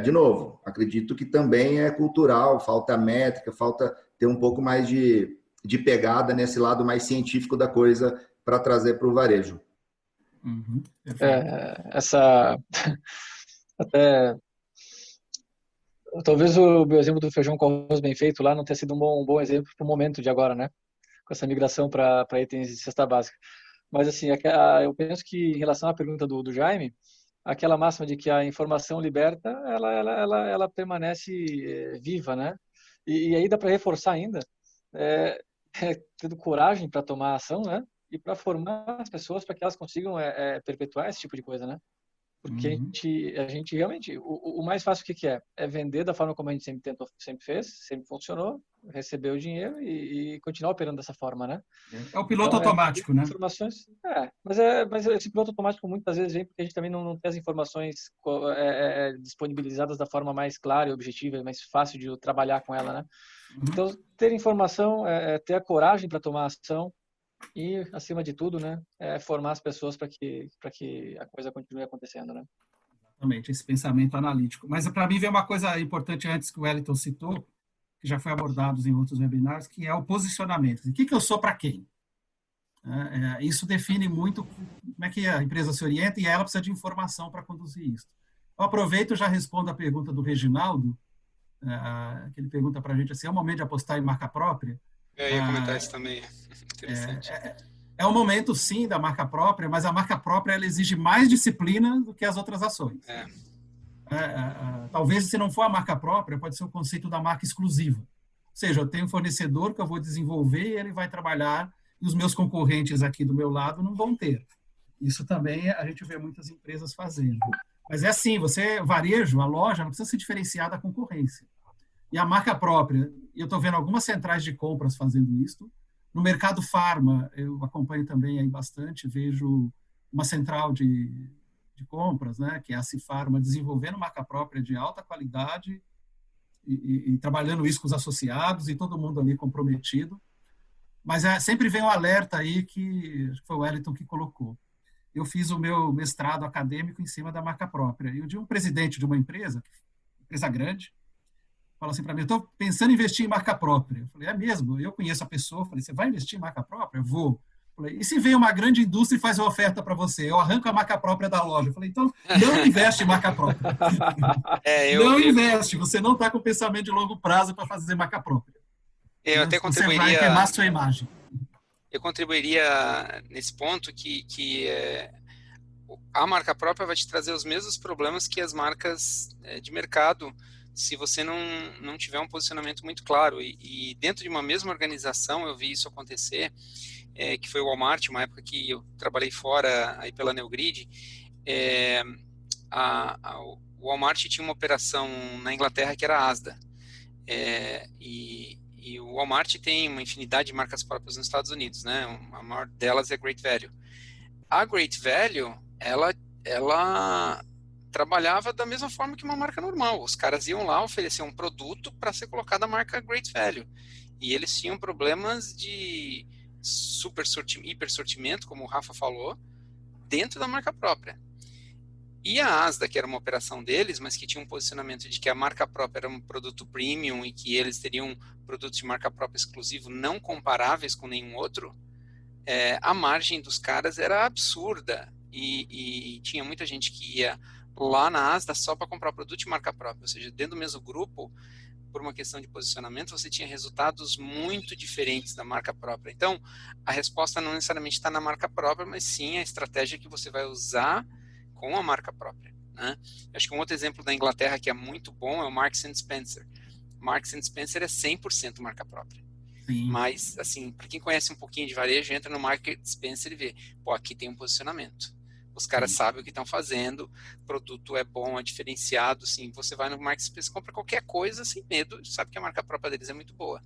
Speaker 4: De novo, acredito que também é cultural, falta métrica, falta ter um pouco mais de pegada nesse lado mais científico da coisa para trazer para o varejo.
Speaker 3: Até talvez o meu exemplo do feijão com arroz bem feito lá não tenha sido um bom exemplo para o momento de agora, né? Com essa migração para itens de cesta básica. Mas assim, eu penso que em relação à pergunta do Jaime, aquela máxima de que a informação liberta, ela permanece viva, né? E aí dá para reforçar ainda, tendo coragem para tomar ação, né? E para formar as pessoas para que elas consigam perpetuar esse tipo de coisa, né? Porque a gente realmente, o mais fácil o que é? É vender da forma como a gente sempre fez, sempre funcionou, receber o dinheiro e continuar operando dessa forma, né?
Speaker 1: É o piloto automático, né?
Speaker 3: Informações, mas esse piloto automático muitas vezes vem porque a gente também não tem as informações disponibilizadas da forma mais clara e objetiva, mais fácil de trabalhar com ela, né? Então, ter informação, ter a coragem para tomar ação, e, acima de tudo, né, formar as pessoas para que a coisa continue acontecendo, né?
Speaker 1: Exatamente, esse pensamento analítico. Mas para mim vem uma coisa importante antes que o Wellington citou, que já foi abordado em outros webinars, que é o posicionamento. O que eu sou para quem? Isso define muito como é que a empresa se orienta e ela precisa de informação para conduzir isso. Eu aproveito e já respondo a pergunta do Reginaldo, que ele pergunta para a gente assim, é o momento de apostar em marca própria?
Speaker 2: Eu ia comentar isso também, interessante.
Speaker 1: É o momento, sim, da marca própria, mas a marca própria ela exige mais disciplina do que as outras ações. Talvez, se não for a marca própria, pode ser o conceito da marca exclusiva. Ou seja, eu tenho um fornecedor que eu vou desenvolver e ele vai trabalhar e os meus concorrentes aqui do meu lado não vão ter. Isso também a gente vê muitas empresas fazendo. Mas é assim, varejo, a loja, não precisa se diferenciar da concorrência. E a marca própria, eu estou vendo algumas centrais de compras fazendo isso. No mercado farma, eu acompanho também aí bastante, vejo uma central de compras, né, que é a Cifarma, desenvolvendo marca própria de alta qualidade e trabalhando isso com os associados e todo mundo ali comprometido. Mas sempre vem um alerta aí que foi o Wellington que colocou. Eu fiz o meu mestrado acadêmico em cima da marca própria. E um presidente de uma empresa grande, falou assim para mim, eu estou pensando em investir em marca própria. Eu falei, é mesmo? Eu conheço a pessoa. Eu falei, você vai investir em marca própria? Eu vou. Eu falei, e se vem uma grande indústria e faz uma oferta para você? Eu arranco a marca própria da loja. Eu falei, então não investe em marca própria. Não investe. Você não está com pensamento de longo prazo para fazer marca própria.
Speaker 2: Eu até contribuiria...
Speaker 1: Você vai queimar sua imagem.
Speaker 2: Eu contribuiria nesse ponto que a marca própria vai te trazer os mesmos problemas que as marcas de mercado, se você não tiver um posicionamento muito claro. E dentro de uma mesma organização, eu vi isso acontecer, que foi o Walmart, uma época que eu trabalhei fora aí pela Neogrid. O Walmart tinha uma operação na Inglaterra que era a Asda. E o Walmart tem uma infinidade de marcas próprias nos Estados Unidos, né? A maior delas é a Great Value. A Great Value, ela trabalhava da mesma forma que uma marca normal. Os caras iam lá oferecer um produto para ser colocado a marca Great Value. E eles tinham problemas de hiper sortimento, como o Rafa falou, dentro da marca própria. E a Asda, que era uma operação deles, mas que tinha um posicionamento de que a marca própria era um produto premium e que eles teriam produtos de marca própria exclusivo não comparáveis com nenhum outro, a margem dos caras era absurda. E tinha muita gente que ia lá na Asda só para comprar produto de marca própria. Ou seja, dentro do mesmo grupo, por uma questão de posicionamento, você tinha resultados muito diferentes da marca própria. Então, a resposta não necessariamente está na marca própria, mas sim a estratégia que você vai usar com a marca própria, né? Acho que um outro exemplo da Inglaterra que é muito bom é o Marks & Spencer. Marks & Spencer é 100% marca própria. Sim. Mas, assim, para quem conhece um pouquinho de varejo, entra no Marks & Spencer e vê, pô, aqui tem um posicionamento. Os caras sabem o que estão fazendo, o produto é bom, é diferenciado, assim, você vai no Marks & Spencer, compra qualquer coisa sem medo, sabe que a marca própria deles é muito boa.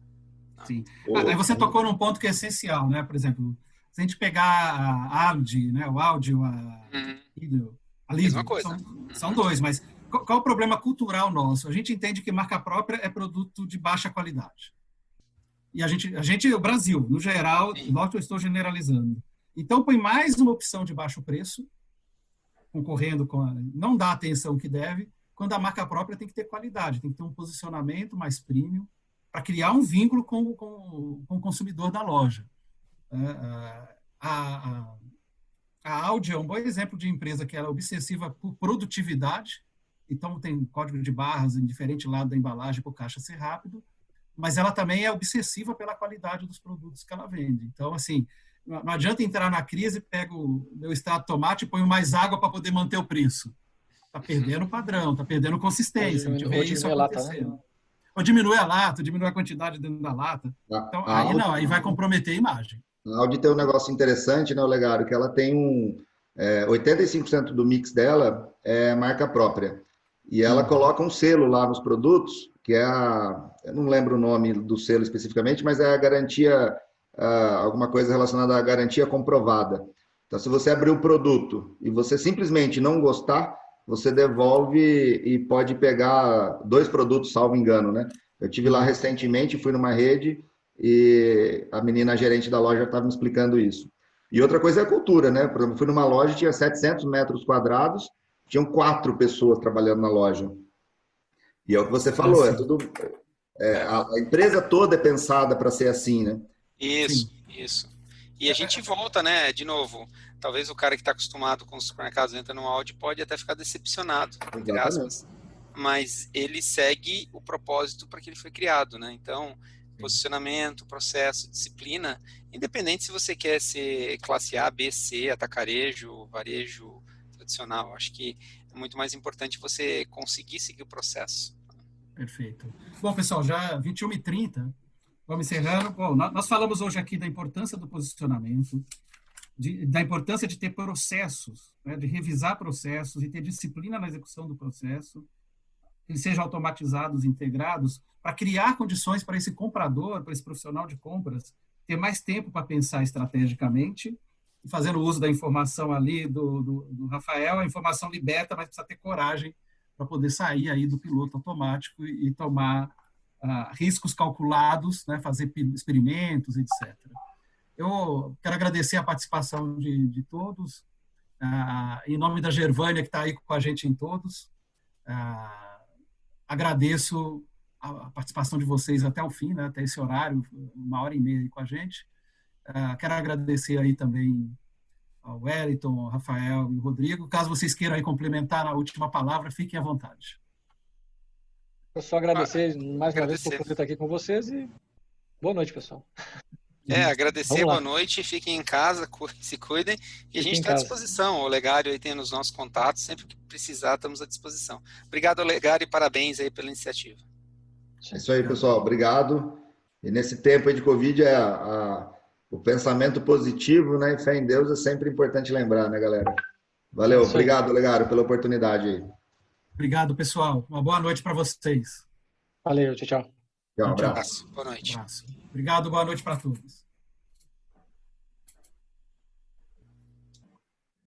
Speaker 2: Não? Sim.
Speaker 1: Aí você tocou num ponto que é essencial, né? Por exemplo, se a gente pegar a Audi, né? O Audi, a Lidl,
Speaker 2: mesma coisa.
Speaker 1: São dois, mas qual é o problema cultural nosso? A gente entende que marca própria é produto de baixa qualidade. E a gente o Brasil, no geral, eu estou generalizando. Então, põe mais uma opção de baixo preço, concorrendo não dá a atenção que deve, quando a marca própria tem que ter qualidade, tem que ter um posicionamento mais premium para criar um vínculo com o consumidor da loja. A Audi é um bom exemplo de empresa que ela é obsessiva por produtividade, então tem código de barras em diferente lado da embalagem para o caixa ser rápido, mas ela também é obsessiva pela qualidade dos produtos que ela vende. Então, assim, não adianta entrar na crise, pego o meu extrato de tomate e ponho mais água para poder manter o preço. Está perdendo o padrão, está perdendo consistência. A gente vê isso acontecendo. Lata, né? Ou diminui a lata, diminui a quantidade dentro da lata. Então, aí vai comprometer a imagem.
Speaker 4: A Audi tem um negócio interessante, né, Olegário, que ela tem 85% do mix dela é marca própria. E ela coloca um selo lá nos produtos, que é eu não lembro o nome do selo especificamente, mas é a garantia, alguma coisa relacionada à garantia comprovada. Então, se você abrir o produto e você simplesmente não gostar, você devolve e pode pegar 2 produtos, salvo engano, né? Eu tive lá recentemente, fui numa rede e a menina gerente da loja estava me explicando isso. E outra coisa é a cultura, né? Por exemplo, fui numa loja, tinha 700 metros quadrados, tinham 4 pessoas trabalhando na loja. E é o que você falou, a empresa toda é pensada para ser assim, né?
Speaker 2: Isso. E a gente volta, né, de novo, talvez o cara que está acostumado com os supermercados entra no Audi pode até ficar decepcionado, entre aspas, mas ele segue o propósito para que ele foi criado, né? Então, posicionamento, processo, disciplina, independente se você quer ser classe A, B, C, atacarejo, varejo tradicional, acho que é muito mais importante você conseguir seguir o processo.
Speaker 1: Perfeito. Bom, pessoal, já 21h30, vamos encerrando. Bom, nós falamos hoje aqui da importância do posicionamento, da importância de ter processos, né, de revisar processos e ter disciplina na execução do processo, que eles sejam automatizados, integrados, para criar condições para esse comprador, para esse profissional de compras, ter mais tempo para pensar estrategicamente, fazendo uso da informação ali do Rafael. A informação liberta, mas precisa ter coragem para poder sair aí do piloto automático e tomar riscos calculados, né, fazer experimentos, etc. Eu quero agradecer a participação de todos, em nome da Gervânia, que está aí com a gente em todos. Agradeço a participação de vocês até o fim, né, até esse horário, 1h30 aí com a gente. Quero agradecer aí também ao Wellington, ao Rafael e ao Rodrigo. Caso vocês queiram aí complementar na última palavra, fiquem à vontade.
Speaker 3: Eu só agradecer mais uma vez por poder estar aqui com vocês e boa noite, pessoal.
Speaker 2: Agradecer, boa noite, fiquem em casa, se cuidem, e a gente está à disposição. O Olegário aí tem os nossos contatos, sempre que precisar, estamos à disposição. Obrigado, Olegário, e parabéns aí pela iniciativa.
Speaker 4: É isso aí, pessoal, obrigado. E nesse tempo aí de Covid, o pensamento positivo, né, e fé em Deus é sempre importante lembrar, né, galera? Valeu, obrigado, Olegário, pela oportunidade aí.
Speaker 1: Obrigado, pessoal. Uma boa noite para vocês.
Speaker 3: Valeu, tchau.
Speaker 4: Um abraço.
Speaker 2: Boa noite.
Speaker 1: Obrigado, boa noite para todos.